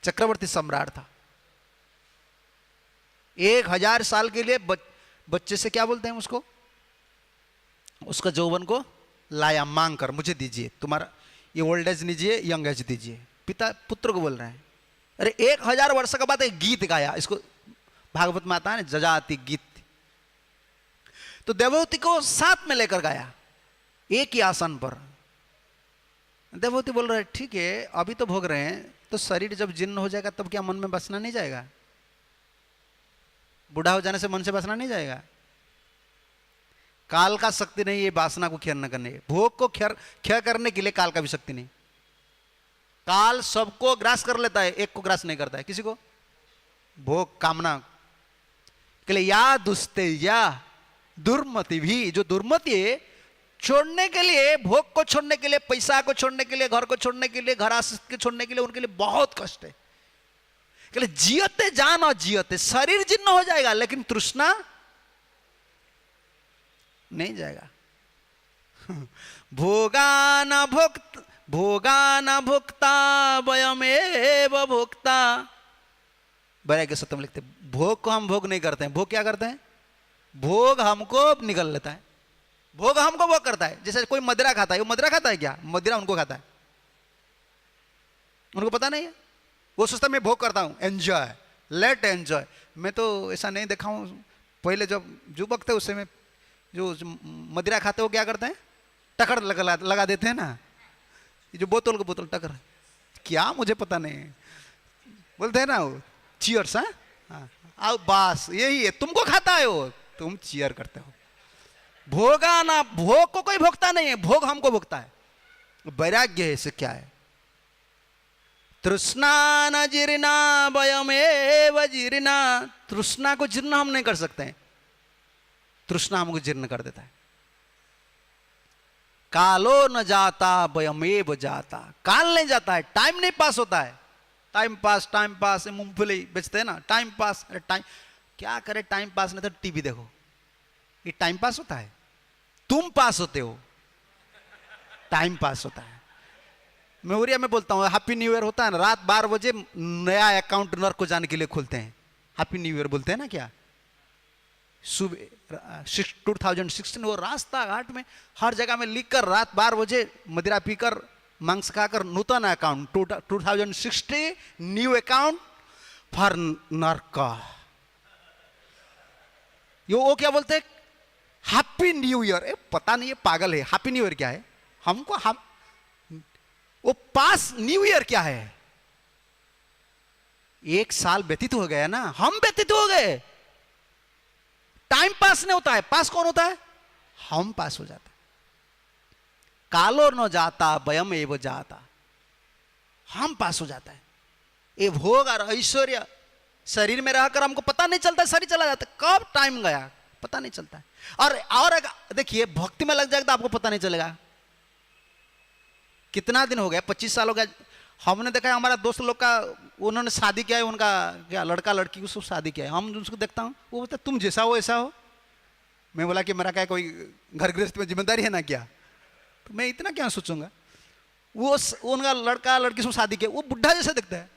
चक्रवर्ती सम्राट था, 1000 साल के लिए बच्चे से क्या बोलते हैं उसको, उसका यौवन को लाया मांग कर, मुझे दीजिए, तुम्हारा ये ओल्ड एज दीजिए, यंग एज दीजिए। पिता पुत्र को बोल रहे हैं। अरे 1000 वर्ष के बाद एक गीत गाया, इसको भागवत में आता है ना, जजाति गीत। तो देवहूति को साथ में लेकर गाया, एक ही आसन पर। देवहूति बोल रहे ठीक है अभी तो भोग रहे हैं, तो शरीर जब जीर्ण हो जाएगा तब क्या मन में बसना नहीं जाएगा। बूढ़ा हो जाने से मन से वासना नहीं जाएगा। काल का शक्ति नहीं है वासना को क्षय न करने, भोग को क्षय करने के लिए काल का भी शक्ति नहीं। काल सबको ग्रास कर लेता है, एक को ग्रास नहीं करता है, किसी को। भोग कामना के लिए या दुस्तेजा दुर्मति भी, जो दुर्मति है छोड़ने के लिए, भोग को छोड़ने के लिए, पैसा को छोड़ने के लिए, घर को छोड़ने के लिए, घर आश्रित को छोड़ने के लिए, उनके लिए बहुत कष्ट है। के लिए जियते जान और जियते शरीर जीर्ण हो जाएगा, लेकिन तृष्णा नहीं जाएगा। भोगान भुक्ता वयमेव भुक्ता। वैराग्य सत्य में लिखते, भोग को हम भोग नहीं करते हैं। भोग क्या करते हैं? भोग हमको निगल लेता है, भोग हमको भोग करता है। जैसे कोई मदिरा खाता है, वो मदिरा खाता है क्या? मदिरा उनको खाता है, उनको पता नहीं है। वो सोचता है मैं भोग करता हूं, एंजॉय, लेट एंजॉय। मैं तो ऐसा नहीं देखा हूं। पहले जब युवक थे उससे में जो मदिरा खाते हो क्या करते हैं? टकर लगा देते हैं ना, ये जो बोतल को बोतल टकर, क्या मुझे पता नहीं, बोलते हैं ना वो चीयर्स। हाँ बस यही है, तुमको खाता है वो, तुम चीयर करते हो। भोगा ना, भोग को कोई भोगता नहीं है, भोग हमको भोगता है। वैराग्य है, इससे क्या है? तृष्णा न जीर्णा वयमेव जीर्णा। तृष्णा को जीर्ण हम नहीं कर सकते हैं, तृष्णा हमको जीर्ण कर देता है। कालो न जाता वयमेव जाता। काल नहीं जाता है, टाइम नहीं पास होता है। टाइम पास मूंगफली बेचते हैं ना, टाइम पास। अरे टाइम क्या करे, टाइम पास नहीं तो टीवी देखो, ये टाइम पास होता है? तुम पास होते हो, टाइम पास होता है। मैं उड़िया में बोलता हूँ, हैप्पी न्यू ईयर होता है ना, रात 12 बजे नया अकाउंट नर को जाने के लिए खोलते हैं, हैप्पी न्यू ईयर बोलते हैं ना। क्या सुबह 2016 वो रास्ता घाट में हर जगह में लिखकर रात 12 बजे मदिरा पीकर मांस खाकर नूतन अकाउंट 2060 न्यू अकाउंट फॉर नर्क। वो क्या बोलते हैं? Happy new year. पता नहीं है, पागल है। हैप्पी न्यू ईयर क्या है हमको? हम वो पास न्यू ईयर क्या है? एक साल व्यतीत हो गया ना, हम व्यतीत हो गए। टाइम पास नहीं होता है, पास कौन होता है? हम पास हो जाता है। कालो न जाता वयम एव जाता, हम पास हो जाता है। ये भोग और ऐश्वर्य शरीर में रहकर हमको पता नहीं चलता, शरीर चला जाता है, कब टाइम गया पता नहीं चलता है। और देखिए, भक्ति में लग जाएगा तो आपको पता नहीं चलेगा। कितना दिन हो गया, 25 साल हो गया। हमने देखा है हमारा दोस्त लोग का, उन्होंने शादी किया है, उनका क्या लड़का लड़की उसको शादी किया है। हम उसको देखता हूँ, वो बोलता तुम जैसा हो ऐसा हो। मैं बोला कि मेरा क्या कोई घर गृहस्थ में जिम्मेदारी है ना क्या, तो मैं इतना क्या सोचूंगा। वो उनका लड़का लड़की से शादी किया, वो बुढ़ा जैसा दिखता है।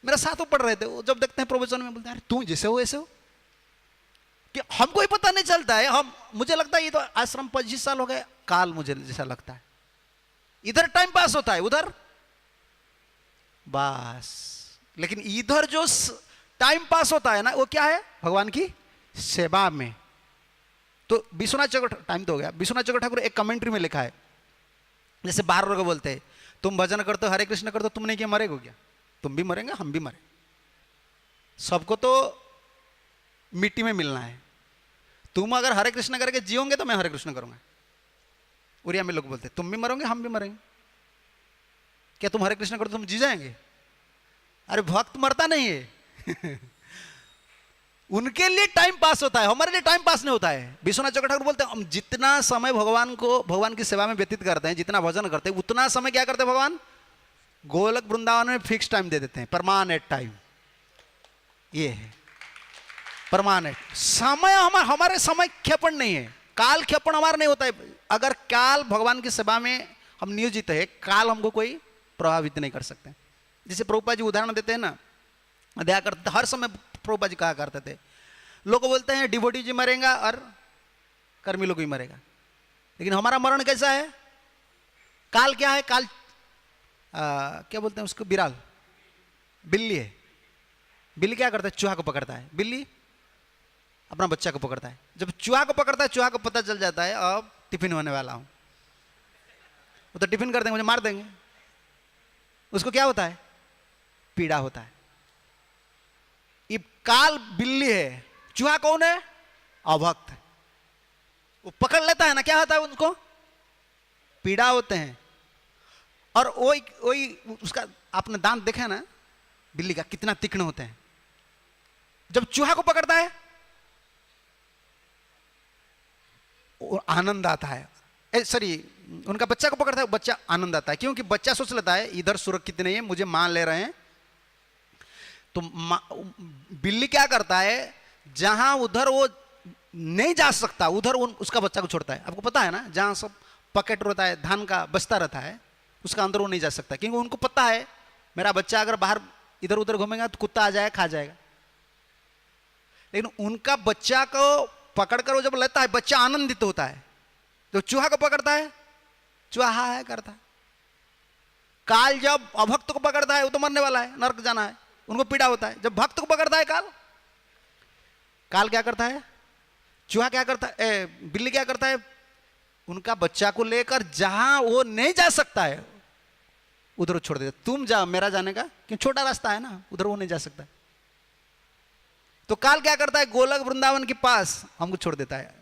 मेरा साथ वो पढ़ रहे थे, वो जब देखते हैं प्रवचन में बोलते हैं अरे तुम जैसे हो ऐसे हो। कि हमको ही पता नहीं चलता है। हम, मुझे लगता है ये तो आश्रम 25 साल हो गए, काल मुझे जैसा लगता है। इधर टाइम पास होता है, उधर बस। लेकिन इधर जो टाइम पास होता है ना, वो क्या है? भगवान की सेवा में। तो विश्वनाथ चक्रवर्ती, टाइम तो हो गया, विश्वनाथ चक्रवर्ती ठाकुर एक कमेंट्री में लिखा है, जैसे बाहर लोग बोलते हैं तुम भजन करते हो, हरे कृष्ण करते हो, तुम नहीं क्या मरेगो क्या? तुम भी मरेंगे, हम भी मरे, सबको तो मिट्टी में मिलना है। तुम अगर हरे कृष्ण करके जियोगे तो मैं हरे कृष्ण करूंगा। उड़िया में लोग बोलते तुम भी मरोगे हम भी मरेंगे। क्या तुम हरे कृष्ण करो तुम जी जाएंगे? अरे भक्त मरता नहीं है। उनके लिए टाइम पास होता है, हमारे लिए टाइम पास नहीं होता है। विश्वनाथ चक्रवर्ती ठाकुर बोलते हैं हम जितना समय भगवान की सेवा में व्यतीत करते हैं, जितना भजन करते हैं, उतना समय क्या करते हैं भगवान? गोलक वृंदावन में फिक्स टाइम दे देते हैं, परमानेंट टाइम। ये है परमानेंट समय। हमारे समय क्षेपण नहीं है, काल क्षेपण हमारा नहीं होता है। अगर काल भगवान की सेवा में हम नियोजित है, काल हमको कोई प्रभावित नहीं कर सकते। जैसे प्रभुपाद जी उदाहरण देते हैं ना, दया करते, हर समय प्रभुपाद जी कहा करते थे, लोग बोलते हैं डिवोटी जी मरेगा और कर्मी लोग भी मरेगा, लेकिन हमारा मरण कैसा है? काल क्या है? काल क्या बोलते हैं उसको? बिराल, बिल्ली है। बिल्ली क्या करता है? चूहा को पकड़ता है। बिल्ली अपना बच्चा को पकड़ता है। जब चूहा को पकड़ता है, चूहा को पता चल जाता है अब टिफिन होने वाला हूं, वो तो टिफिन कर देंगे, मुझे मार देंगे। उसको क्या होता है? पीड़ा होता है। ये काल बिल्ली है, चूहा कौन है? अभक्त। वो पकड़ लेता है ना, क्या होता है उनको? पीड़ा होते हैं। और वही वही उसका आपने दांत देखा ना बिल्ली का, कितना तीक्ष्ण होते हैं। जब चूहा को पकड़ता है आनंद आता है। सॉरी, उनका बच्चा को पकड़ता है, बच्चा आनंद आता है, क्योंकि बच्चा सोच लेता है इधर सुरक्षित नहीं है, मुझे मान ले रहे हैं। तो बिल्ली क्या करता है, जहां उधर वो नहीं जा सकता उधर उसका बच्चा को छोड़ता है। आपको पता है ना, जहां सब पॉकेट रहता है, धान का बस्ता रहता है, उसका अंदर वो नहीं जा सकता, क्योंकि उनको पता है मेरा बच्चा अगर बाहर इधर उधर घूमेगा तो कुत्ता आ जाएगा, खा जाएगा। लेकिन उनका बच्चा को पकड़कर वो जब लेता है, बच्चा आनंदित होता है। तो चूहा को पकड़ता है, चूहा हा है करता है। काल जब अभक्त को पकड़ता है, वो तो मरने वाला है, नरक जाना है, उनको पीड़ा होता है। जब भक्त को पकड़ता है काल क्या करता है? चूहा क्या करता है? बिल्ली क्या करता है? उनका बच्चा को लेकर जहां वो नहीं जा सकता है उधर छोड़ देता। तुम जाओ, मेरा जाने का क्यों, छोटा रास्ता है ना, उधर वो नहीं जा सकता। तो काल क्या करता है? गोलक वृंदावन के पास हमको छोड़ देता है।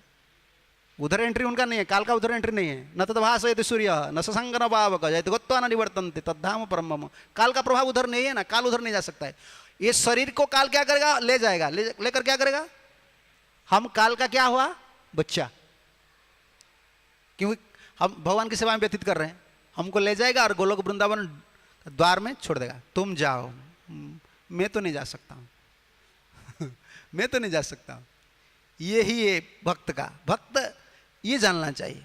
उधर एंट्री उनका नहीं है, काल का उधर एंट्री नहीं है। न तद्भासयति सूर्य न ससंग न पावक जयति गत्वा न निवर्तन्ते तद्धाम परम मम। काल का प्रभाव उधर नहीं है ना, काल उधर नहीं जा सकता है। ये शरीर को काल क्या करेगा? ले जाएगा, लेकर क्या करेगा? हम काल का क्या हुआ? बच्चा। क्योंकि हम भगवान की सेवा में व्यतीत कर रहे हैं, हमको ले जाएगा और गोलोक वृंदावन द्वार में छोड़ देगा। तुम जाओ, मैं तो नहीं जा सकता हूं मैं तो नहीं जा सकता हूं। यही है भक्त का। भक्त ये जानना चाहिए,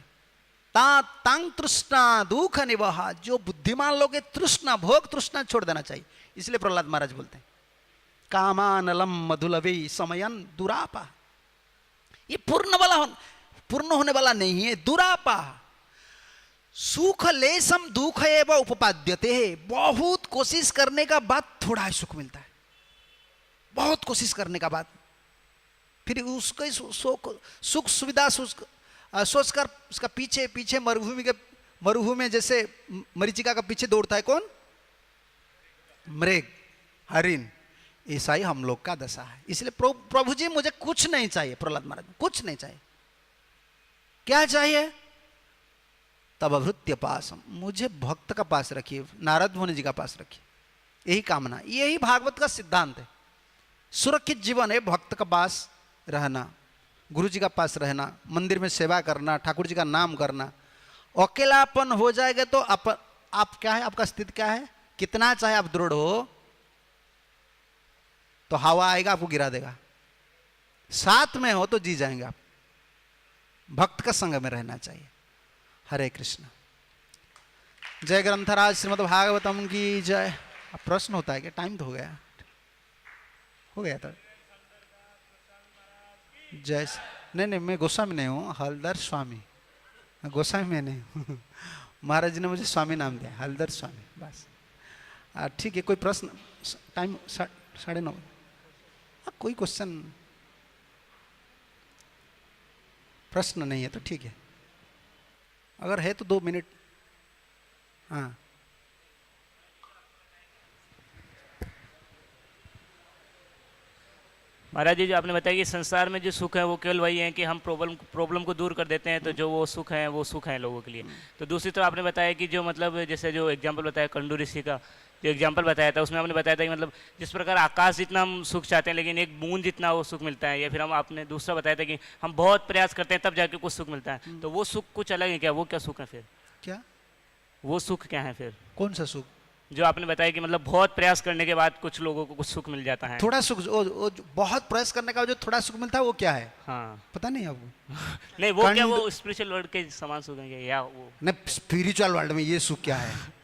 तांग तृष्णा दुख निवहा। जो बुद्धिमान लोग है, तृष्णा, भोग तृष्णा छोड़ देना चाहिए। इसलिए प्रहलाद महाराज बोलते हैं कामानलम मधुलवे समयन दुरापा। ये पूर्ण होने वाला नहीं है, दुरापा। सुख लेसम दुख एवं उपपाद्यते है। बहुत कोशिश करने का बाद थोड़ा ही सुख मिलता है, बहुत कोशिश करने का बाद। फिर उसके सुख सुविधा सोचकर उसका पीछे पीछे मरुभूमि में जैसे मरीचिका का पीछे दौड़ता है कौन? मृग, हरिण। ऐसा ही हम लोग का दशा है। इसलिए प्रभु जी मुझे कुछ नहीं चाहिए, प्रहलाद महाराज कुछ नहीं चाहिए। क्या चाहिए? तब अभृत्य पासम, मुझे भक्त का पास रखिए, नारद मुनि जी का पास रखिए। यही कामना, यही भागवत का सिद्धांत है। सुरक्षित जीवन है भक्त का पास रहना, गुरु जी का पास रहना, मंदिर में सेवा करना, ठाकुर जी का नाम करना। अकेलापन हो जाएगा तो आप क्या है, आपका स्थिति क्या है? कितना चाहे आप दृढ़ हो तो हवा आएगा आपको गिरा देगा। साथ में हो तो जी जाएंगे आप। भक्त का संग में रहना चाहिए। हरे कृष्ण। जय ग्रंथराज श्रीमद् भागवतम की जय। अब प्रश्न होता है कि टाइम तो हो गया था। जय। नहीं, मैं गोस्वामी नहीं हूँ, हलदर स्वामी। मैं गोस्वामी में नहीं हूँ महाराज जी ने मुझे स्वामी नाम दिया, हलदर स्वामी, बस। ठीक है, कोई प्रश्न? टाइम 9:30। कोई क्वेश्चन प्रश्न नहीं है तो ठीक है, अगर है तो 2 मिनट। हाँ, महाराज जी, जो आपने बताया कि संसार में जो सुख है वो केवल वही है कि हम प्रॉब्लम को दूर कर देते हैं, तो जो वो सुख है वो सुख है लोगों के लिए। तो दूसरी तरफ आपने बताया कि जो मतलब जैसे जो एग्जांपल बताया कंडू ऋषि का जो एग्जांपल बताया था, उसमें आपने बताया था कि मतलब जिस प्रकार आकाश जितना हम सुख चाहते हैं लेकिन एक बूंद जितना वो सुख मिलता है, या फिर हम आपने दूसरा बताया था कि हम बहुत प्रयास करते हैं तब जाके कुछ सुख मिलता है। तो वो सुख कुछ अलग है क्या? वो क्या सुख है फिर? क्या वो सुख क्या है फिर? कौन सा सुख? जो आपने बताया कि मतलब बहुत प्रयास करने के बाद कुछ लोगों को कुछ सुख मिल जाता है। थोड़ा सुख, बहुत प्रयास करने का जो थोड़ा सुख मिलता है वो क्या है? हाँ, पता नहीं आपको? नहीं, वो क्या वो स्पिरिचुअल वर्ल्ड के समान सुख है या वो? नहीं, स्पिरिचुअल वर्ल्ड में ये सुख क्या है?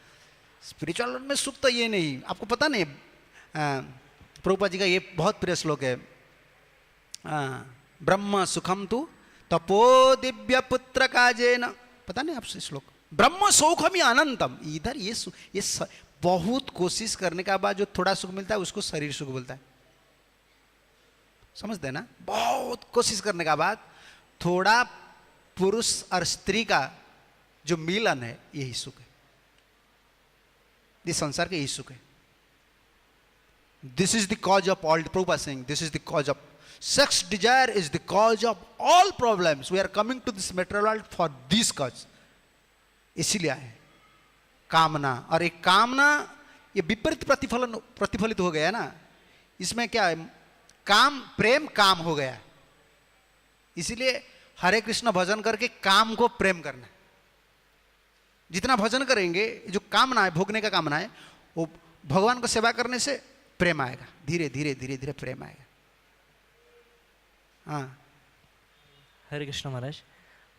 स्पिरिचुअल वर्ल्ड में सुख तो ये नहीं, आपको पता नहीं। प्रभुपाद जी का ये बहुत प्रिय श्लोक है, ब्रह्म सुखम तु तपो दिव्य पुत्र काजेन। पता नहीं आपसे श्लोक? ब्रह्म सुखम अनंतम। इधर ये बहुत कोशिश करने के बाद जो थोड़ा सुख मिलता है उसको शरीर सुख बोलता है। समझते हैं ना? बहुत कोशिश करने के बाद थोड़ा पुरुष और स्त्री का जो मिलन है यही सुख है। ये संसार के यही सुख है। This is the cause of all, Prabhupada saying, this is the cause of, sex desire is the cause of all problems. We are coming to this material world for this cause. इसीलिए आए कामना, और एक कामना ये विपरीत प्रतिफलित हो गया ना, इसमें क्या है, काम प्रेम काम हो गया, इसीलिए हरे कृष्ण भजन करके काम को प्रेम करना। जितना भजन करेंगे, जो कामना है, भोगने का कामना है, वो भगवान को सेवा करने से प्रेम आएगा, धीरे धीरे धीरे धीरे प्रेम आएगा। हाँ, हरे कृष्ण महाराज।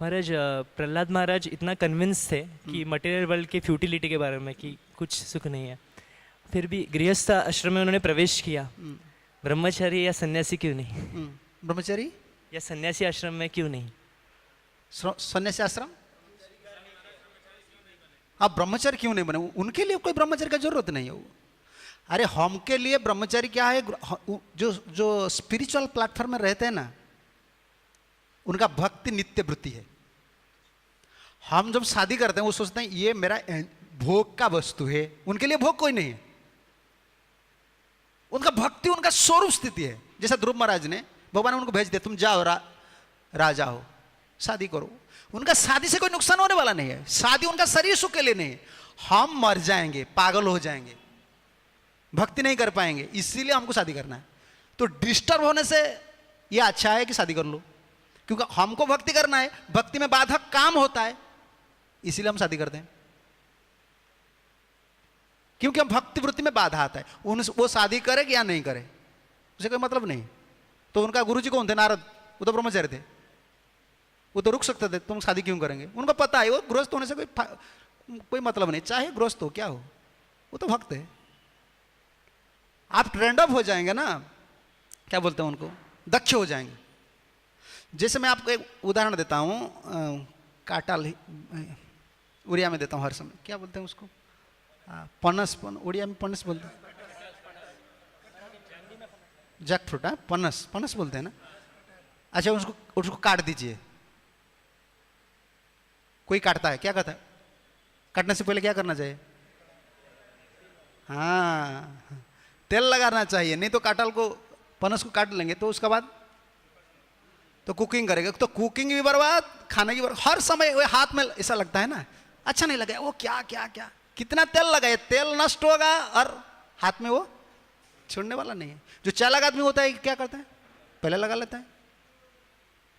महाराज प्रहलाद महाराज इतना कन्विंस थे कि मटेरियल वर्ल्ड की फ्यूटिलिटी के बारे में कि कुछ सुख नहीं है, फिर भी गृहस्थ आश्रम में उन्होंने प्रवेश किया। ब्रह्मचारी या सन्यासी क्यों नहीं? ब्रह्मचारी या सन्यासी आश्रम में क्यों नहीं? सन्यासी आश्रम, आप ब्रह्मचारी क्यों नहीं बने? उनके लिए कोई ब्रह्मचारी का जरूरत नहीं है। अरे हम के लिए ब्रह्मचारी क्या है, जो जो स्पिरिचुअल प्लेटफॉर्म में रहते हैं ना, उनका भक्ति नित्य वृत्ति है। हम जब शादी करते हैं वो सोचते हैं ये मेरा भोग का वस्तु है, उनके लिए भोग कोई नहीं है। उनका भक्ति उनका स्वरूप स्थिति है। जैसा ध्रुव महाराज ने, भगवान उनको भेज दिया, तुम जाओ राजा हो, शादी करो। उनका शादी से कोई नुकसान होने वाला नहीं है, शादी उनका शरीर सुख के लिए नहीं है। हम मर जाएंगे, पागल हो जाएंगे, भक्ति नहीं कर पाएंगे, इसीलिए हमको शादी करना है। तो डिस्टर्ब होने से यह अच्छा है कि शादी कर लो, क्योंकि हमको भक्ति करना है, भक्ति में बाधक काम होता है, इसीलिए हम शादी करते हैं। क्योंकि हम भक्ति वृत्ति में बाधा आता है। वो शादी करे या नहीं करे उसे कोई मतलब नहीं। तो उनका गुरुजी कौन थे? नारद, वो तो ब्रह्मचारी थे, वो तो रुक सकते थे, तुम शादी क्यों करेंगे? उनको पता है वो गृहस्थ होने से कोई मतलब नहीं, चाहे गृहस्थ हो क्या हो, वो तो भक्त है। आप ट्रेंड अप हो जाएंगे ना, क्या बोलते हैं उनको, दक्ष हो जाएंगे। जैसे मैं आपको एक उदाहरण देता हूँ, काटाल उड़िया में देता हूँ हर समय, क्या बोलते हैं उसको, पनस, उड़िया में पनस बोलते हैं, जैक फ्रूट है, पनस, पनस बोलते हैं ना। अच्छा, उसको काट दीजिए। कोई काटता है, क्या कहता है? काटने से पहले क्या करना चाहिए? हाँ, तेल लगाना चाहिए, नहीं तो काटल को, पनस को काट लेंगे तो उसके बाद तो कुकिंग करेगा, तो कुकिंग भी बर्बाद, खाना भी बर्बाद। हर समय वो हाथ में ऐसा लगता है ना, अच्छा नहीं लगा, वो क्या क्या क्या, कितना तेल लगाए, तेल नष्ट होगा और हाथ में वो छोड़ने वाला नहीं है। जो चालाक आदमी होता है क्या करता है, पहले लगा लेता है।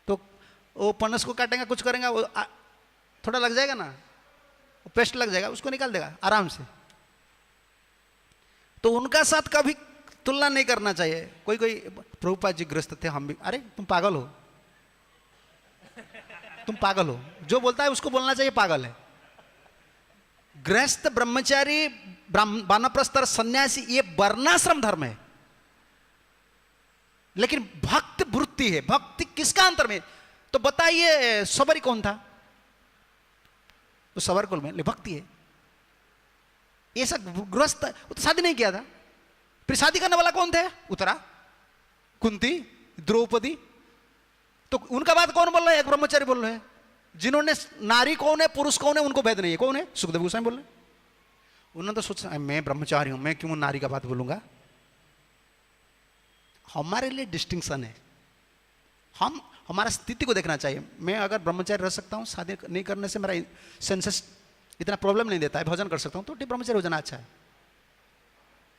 तो वो पनस को काटेंगे, कुछ करेंगे, वो थोड़ा लग जाएगा ना, वो पेस्ट लग जाएगा, उसको निकाल देगा आराम से। तो उनका साथ कभी तुलना नहीं करना चाहिए। कोई प्रभुपाद जी ग्रस्त थे, हम भी, अरे तुम पागल हो, तुम पागल हो, जो बोलता है उसको बोलना चाहिए पागल है। गृहस्थ, ब्रह्मचारी, वानप्रस्थ, सन्यासी, ये वर्णाश्रम धर्म है, लेकिन भक्त वृत्ति है। भक्ति किसका अंतर में? तो बताइए, सबरी कौन था? तो सबर कुल में भक्ति है। ये सब गृहस्थ, वो तो शादी नहीं किया था, फिर शादी करने वाला कौन थे? उत्तरा, कुंती, द्रौपदी। तो उनका बात कौन बोल रहा है? एक ब्रह्मचारी बोल रहे हैं, जिन्होंने नारी कौन है, पुरुष कौन है, उनको भेद नहीं है। कौन है? सुखदेव गोस्वामी बोल रहे हैं। उन्होंने तो सोचा मैं ब्रह्मचारी हूं, मैं क्यों नारी का बात बोलूंगा। हमारे लिए डिस्टिंक्शन है, हम हमारा स्थिति को देखना चाहिए। मैं अगर ब्रह्मचारी रह सकता हूँ, शादी नहीं करने से मेरा सेंसेस इतना प्रॉब्लम नहीं देता है, भजन कर सकता हूँ, तो ब्रह्मचारी हो जाना अच्छा है,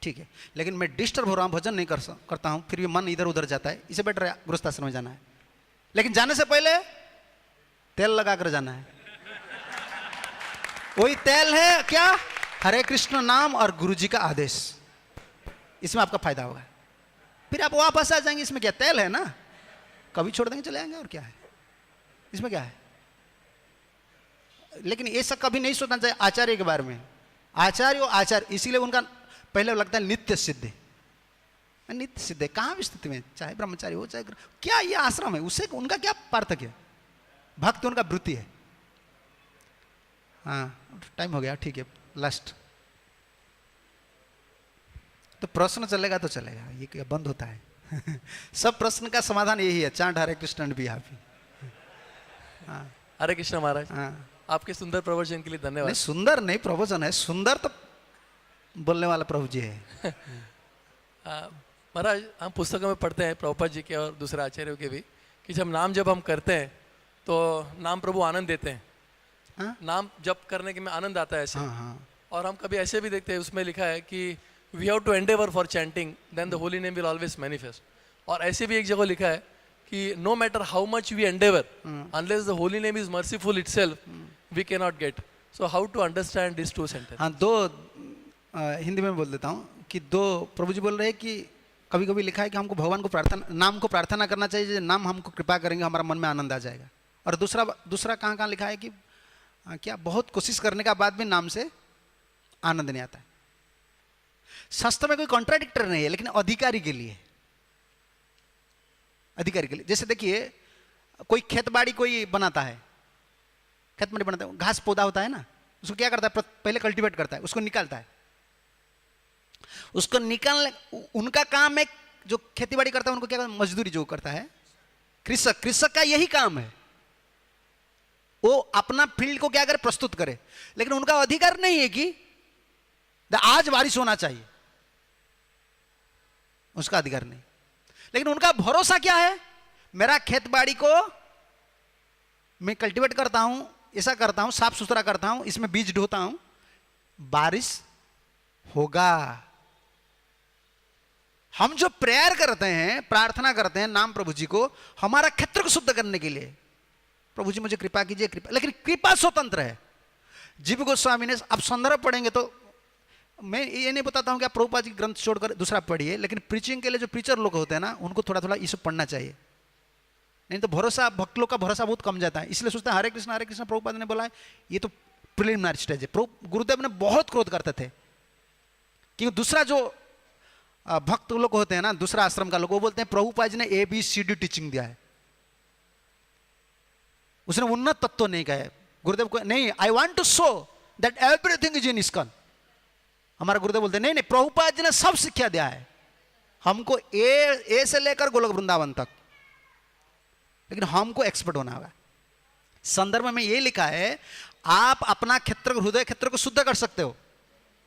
ठीक है। लेकिन मैं डिस्टर्ब हो रहा हूँ, भजन नहीं करता हूँ, फिर भी मन इधर उधर जाता है, इसे बेटर है गृहस्थाश्रम में जाना है। लेकिन जाने से पहले तेल लगा कर जाना है। वही तेल है क्या? हरे कृष्ण नाम और गुरु जी का आदेश, इसमें आपका फायदा होगा। फिर आप वापस आ जाएंगे, इसमें क्या, तेल है ना, कभी छोड़ देंगे चले आएंगे, और क्या है इसमें, क्या है। लेकिन ये सब कभी नहीं सोचना चाहिए आचार्य के बारे में। आचार्य आचार्य, इसीलिए उनका पहले लगता है नित्य सिद्ध। नित्य सिद्ध है कहाँ भी स्थिति में, चाहे ब्रह्मचारी हो चाहे क्या, ये आश्रम है, उससे उनका क्या पार्थक्य है? भक्त उनका वृत्ति है। हाँ, टाइम हो गया, ठीक है, लास्ट। तो प्रश्न चलेगा तो चलेगा, ये क्या बंद होता है? सब प्रश्न का समाधान यही है, chant Hare Krishna and be happy. हाँ, हरे कृष्ण महाराज, हाँ। आपके सुंदर प्रवचन के लिए धन्यवाद। नहीं, सुंदर नहीं प्रवचन है, सुंदर तो बोलने वाला प्रभु जी है। महाराज हम पुस्तकों में पढ़ते हैं प्रभुपाद जी के और दूसरे आचार्यों के भी कि जब हम करते हैं तो नाम प्रभु आनंद देते हैं। हाँ? नाम जप करने के में आनंद आता है ऐसे। हाँ हाँ और हम कभी ऐसे भी देखते हैं, उसमें लिखा है कि we have to endeavour for chanting then the holy name will always manifest. और ऐसे भी एक जगह लिखा है कि no matter how much we endeavour unless the holy name is merciful itself we can not get. So how to understand this two sentence? हाँ, दो हिंदी में बोल देता हूँ कि दो प्रभु जी बोल रहे हैं कि कभी कभी लिखा है कि हमको भगवान को नाम को प्रार्थना करना चाहिए, नाम हमको कृपा करेंगे हमारा मन में आनंद आ जाएगा। और दूसरा कहाँ लिखा है कि क्या बहुत कोशिश करने के बाद भी नाम से आनंद नहीं आता है। शास्त्र में कोई कॉन्ट्राडिक्टर नहीं है, लेकिन अधिकारी के लिए जैसे देखिए कोई खेत बाड़ी कोई बनाता है, खेत बाड़ी बनाता है, घास पौधा होता है ना, उसको क्या करता है? पहले कल्टीवेट करता है, उसको निकालता है। उसको निकालने उनका काम है, जो खेती बाड़ी करता है उनको क्या, मजदूरी जो करता है कृषक का यही काम है। वो अपना फील्ड को क्या करे? प्रस्तुत करे। लेकिन उनका अधिकार नहीं है कि आज बारिश होना चाहिए, उसका अधिकार नहीं। लेकिन उनका भरोसा क्या है? मेरा खेत बाड़ी को मैं कल्टीवेट करता हूं, ऐसा करता हूं, साफ सुथरा करता हूं, इसमें बीज ढोता हूं, बारिश होगा। हम जो प्रेयर करते हैं, प्रार्थना करते हैं नाम प्रभु जी को हमारा क्षेत्र को शुद्ध करने के लिए, प्रभु जी मुझे कृपा कीजिए, कृपा। लेकिन कृपा स्वतंत्र है। जीव गोस्वामी ने, आप संदर्भ पढ़ेंगे तो मैं ये नहीं बताता हूं कि आप प्रभुपाद जी ग्रंथ छोड़कर दूसरा पढ़िए, लेकिन प्रीचिंग के लिए जो प्रीचर लोग होते हैं ना, उनको थोड़ा थोड़ा ये सब पढ़ना चाहिए। नहीं तो भरोसा, भक्त लोग का भरोसा बहुत कम जाता है। इसलिए सोचते हैं हरे कृष्ण प्रभुपाद ने बोला है, ये तो प्रिलिमिनरी स्टेज है। गुरुदेव ने बहुत क्रोध करते थे कि दूसरा जो भक्त लोग होते हैं ना, दूसरा आश्रम का लोग, वो बोलते हैं प्रभुपाद जी ने ABCD टीचिंग दिया है, उसने उन्नत तत्व नहीं कहा है। गुरुदेव को नहीं, I want to show that everything is in ISKCON. हमारा गुरुदेव बोलते नहीं, प्रभुपाद जी ने सब शिक्षा दिया है हमको, ए से लेकर गोलोक वृंदावन तक, लेकिन हमको एक्सपर्ट होना होगा। संदर्भ में ये लिखा है, आप अपना क्षेत्र, हृदय क्षेत्र को शुद्ध कर सकते हो,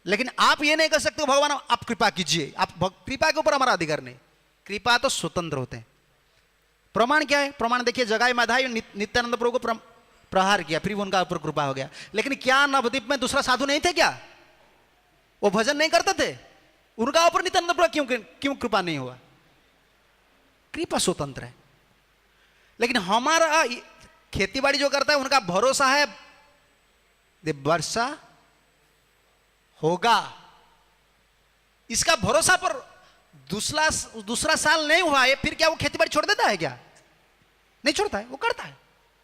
लेकिन आप ये नहीं कर सकते हो भगवान आप कृपा कीजिए। आप कृपा के ऊपर हमारा अधिकार नहीं। कृपा तो स्वतंत्र होते हैं। प्रमाण क्या है? प्रमाण देखिए, जगाई माधाई नित्यानंद प्रभु को प्रहार किया, फिर उनका ऊपर कृपा हो गया। लेकिन क्या नवद्वीप में दूसरा साधु नहीं थे क्या? वो भजन नहीं करते थे? उनका ऊपर नित्यानंद प्रभु क्यों कृपा नहीं हुआ? कृपा स्वतंत्र है। लेकिन हमारा खेतीबाड़ी जो करता है उनका भरोसा है वर्षा होगा। इसका भरोसा पर दूसरा साल नहीं हुआ है, फिर क्या वो खेतीबाड़ी छोड़ देता है क्या? नहीं छोड़ता है, वो करता है,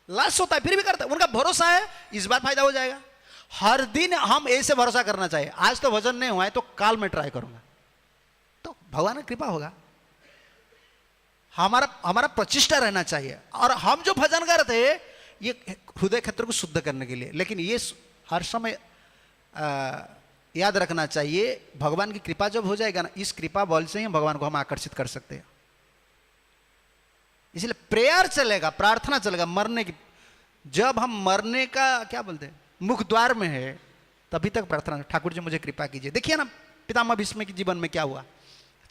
लाश होता है फिर भी करता है। उनका भरोसा है इस बार फायदा हो जाएगा। हर दिन हम ऐसे भरोसा करना चाहिए, आज तो भजन नहीं हुआ है तो काल में ट्राई करूंगा, तो भगवान की कृपा होगा। हमारा प्रचेष्टा रहना चाहिए। और हम जो भजन करते हैं ये हृदय क्षेत्र को शुद्ध करने के लिए, लेकिन ये हर समय याद रखना चाहिए, भगवान की कृपा जब हो जाएगा ना, इस कृपा बल से ही भगवान को हम आकर्षित कर सकते हैं। इसलिए प्रेयर चलेगा, प्रार्थना चलेगा। मरने की, जब हम मरने का क्या बोलते हैं मुख द्वार में है, तभी तक प्रार्थना, ठाकुर जी मुझे कृपा कीजिए। देखिए ना पितामह भीष्म के जीवन में क्या हुआ,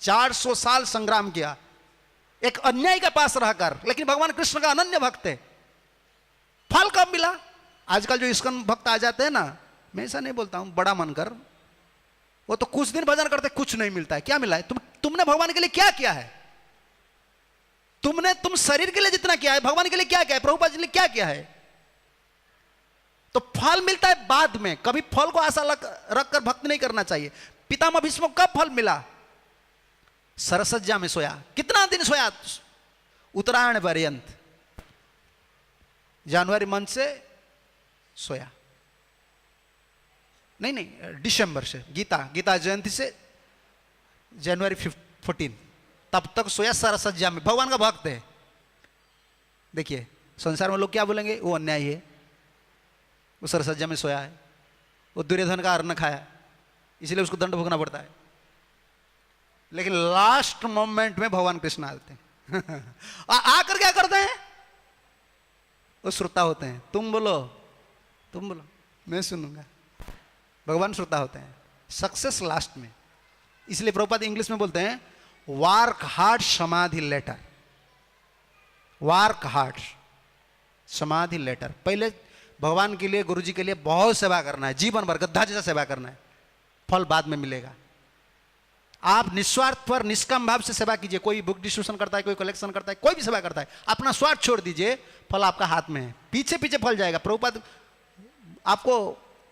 400 साल संग्राम किया एक अन्याय के पास रहकर, लेकिन भगवान कृष्ण का अनन्य भक्त है। फल कब मिला? आजकल जो इस्कॉन भक्त आ जाते हैं ना, मैं ऐसा नहीं बोलता हूं बड़ा मनकर, वो तो कुछ दिन भजन करते कुछ नहीं मिलता है। क्या मिला है? तुमने भगवान के लिए क्या किया है? तुम शरीर के लिए जितना किया है, भगवान के लिए क्या किया है, प्रभुपाद जी ने क्या किया है? तो फल मिलता है बाद में। कभी फल को आशा रखकर भक्त नहीं करना चाहिए। पितामह भीष्म कब फल मिला? सरसज्जा में सोया। कितना दिन सोया? उत्तरायण पर्यंत, जनवरी मंथ से सोया, नहीं दिसंबर से, गीता जयंती से जनवरी 14 तब तक सोया सरसज्जा में। भगवान का भक्त है। देखिए संसार में लोग क्या बोलेंगे, वो अन्याय है, वो सरसज्जा में सोया है, वो दुर्योधन का अन्न खाया, इसलिए उसको दंड भोगना पड़ता है। लेकिन लास्ट मोमेंट में भगवान कृष्ण आते हैं आकर क्या करते हैं? वो श्रोता होते हैं। तुम बोलो मैं सुनूंगा। भगवान श्रोता होते हैं। सक्सेस लास्ट में। इसलिए प्रभुपाद इंग्लिश में बोलते हैं वर्क हार्ड समाधि लेटर, वर्क हार्ड समाधि लेटर। पहले भगवान के लिए, गुरु जी के लिए बहुत सेवा करना है, जीवन भर गद्दा जैसा सेवा करना है, फल बाद में मिलेगा। आप निस्वार्थ पर निष्काम भाव से सेवा कीजिए। कोई बुक डिस्ट्रीब्यूशन करता है, कोई कलेक्शन करता है, कोई भी सेवा करता है, अपना स्वार्थ छोड़ दीजिए, फल आपका हाथ में है, पीछे पीछे फल जाएगा। प्रभुपाद आपको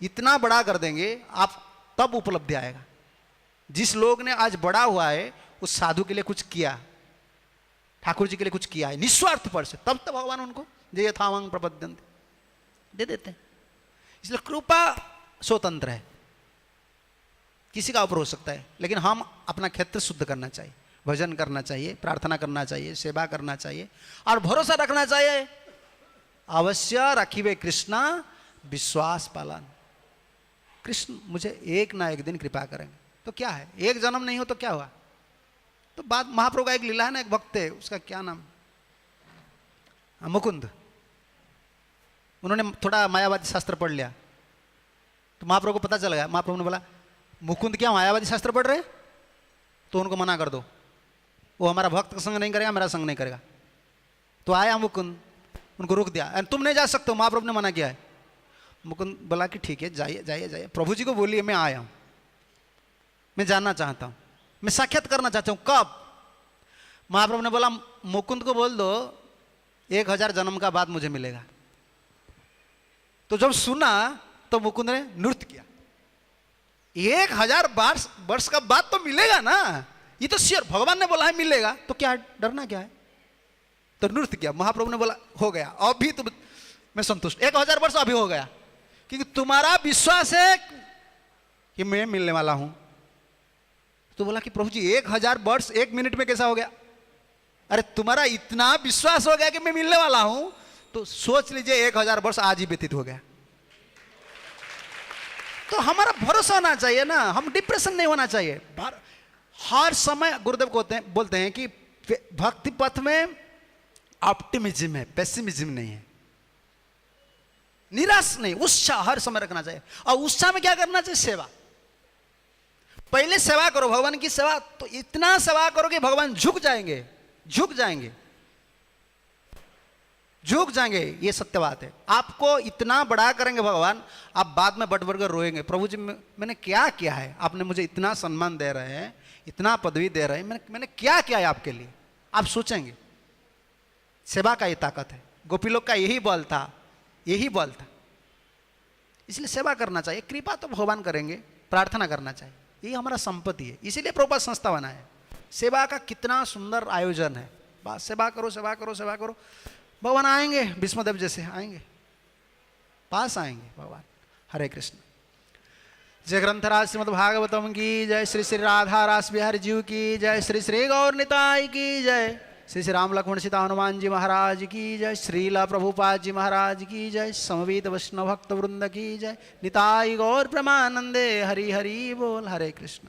इतना बड़ा कर देंगे, आप तब उपलब्धि आएगा। जिस लोग ने आज बड़ा हुआ है उस साधु के लिए कुछ किया, ठाकुर जी के लिए कुछ किया है निस्वार्थ पर से, तब तो भगवान उनको जे यथावांग प्रपद्यन्ते दे देते हैं। इसलिए कृपा स्वतंत्र है, किसी का ऊपर हो सकता है, लेकिन हम अपना क्षेत्र शुद्ध करना चाहिए, भजन करना चाहिए, प्रार्थना करना चाहिए, सेवा करना चाहिए और भरोसा रखना चाहिए। अवश्य रखिवे कृष्णा विश्वास पालन। कृष्ण मुझे एक ना एक दिन कृपा करेंगे। तो क्या है, एक जन्म नहीं हो तो क्या हुआ? तो बात महाप्रभु का एक लीला है ना, एक भक्त है, उसका क्या नाम, मुकुंद। उन्होंने थोड़ा मायावादी शास्त्र पढ़ लिया तो महाप्रभु को पता चल गया। महाप्रभु ने बोला मुकुंद क्या मायावादी शास्त्र पढ़ रहे, तो उनको मना कर दो, वो हमारा भक्त का संग नहीं करेगा, मेरा संग नहीं करेगा। तो आया मुकुंद, उनको रोक दिया, तुम नहीं जा सकते हो, महाप्रभु ने मना किया है। मुकुंद बोला कि ठीक है, जाइए जाइए जाइए, प्रभु जी को बोलिए मैं आया हूं, मैं जानना चाहता हूं, मैं साक्षात करना चाहता हूं। कब? महाप्रभु ने बोला मुकुंद को बोल दो 1000 जन्म का बाद मुझे मिलेगा। तो जब सुना तो मुकुंद ने नृत्य किया। 1000 वर्ष का बाद तो मिलेगा ना, ये तो श्योर, भगवान ने बोला है मिलेगा, तो क्या डरना क्या है। तो नृत्य किया। महाप्रभु ने बोला हो गया, अभी तो मैं संतुष्ट, 1000 वर्ष अभी हो गया, क्योंकि तुम्हारा विश्वास है कि मैं मिलने वाला हूं। तो बोला कि प्रभु जी 1000 वर्ष 1 मिनट में कैसा हो गया? अरे तुम्हारा इतना विश्वास हो गया कि मैं मिलने वाला हूं, तो सोच लीजिए 1000 वर्ष आज ही व्यतीत हो गया। तो हमारा भरोसा होना चाहिए ना, हम डिप्रेशन नहीं होना चाहिए। हर समय गुरुदेव को बोलते हैं कि भक्ति पथ में ऑप्टिमिज्म है, पेसिमिज्म नहीं है, निराश नहीं, उत्साह हर समय रखना चाहिए। और उत्साह में क्या करना चाहिए? सेवा। पहले सेवा करो, भगवान की सेवा, तो इतना सेवा करो कि भगवान झुक जाएंगे, झुक जाएंगे, झुक जाएंगे। ये सत्य बात है। आपको इतना बड़ा करेंगे भगवान, आप बाद में बट कर रोएंगे, प्रभु जी मैंने क्या किया है, आपने मुझे इतना सम्मान दे रहे हैं, इतना पदवी दे रहे हैं, मैंने क्या किया है आपके लिए, आप सोचेंगे। सेवा का ये ताकत है। गोपी लोग का यही बल था, यही बल था। इसलिए सेवा करना चाहिए, कृपा तो भगवान करेंगे, प्रार्थना करना चाहिए, यही हमारा संपत्ति है। इसीलिए प्रभुपाद संस्था बना है। सेवा का कितना सुंदर आयोजन है। बस सेवा करो, सेवा करो, सेवा करो, भगवान आएंगे, विष्णुदेव जैसे आएंगे, पास आएंगे भगवान। हरे कृष्ण। जय ग्रंथराज श्रीमद् भागवतम की जय, श्री श्री राधा रास बिहारी जीव की जय, श्री श्री गौर निताई की जय, श्री श्री राम लक्ष्मण सीता हनुमान जी महाराज की जय, श्रीला प्रभुपाद जी महाराज की जय, समवेत वैष्णव भक्त वृंद की जय, निताई गौर प्रेमानंदे हरि हरि बोल। हरे कृष्ण।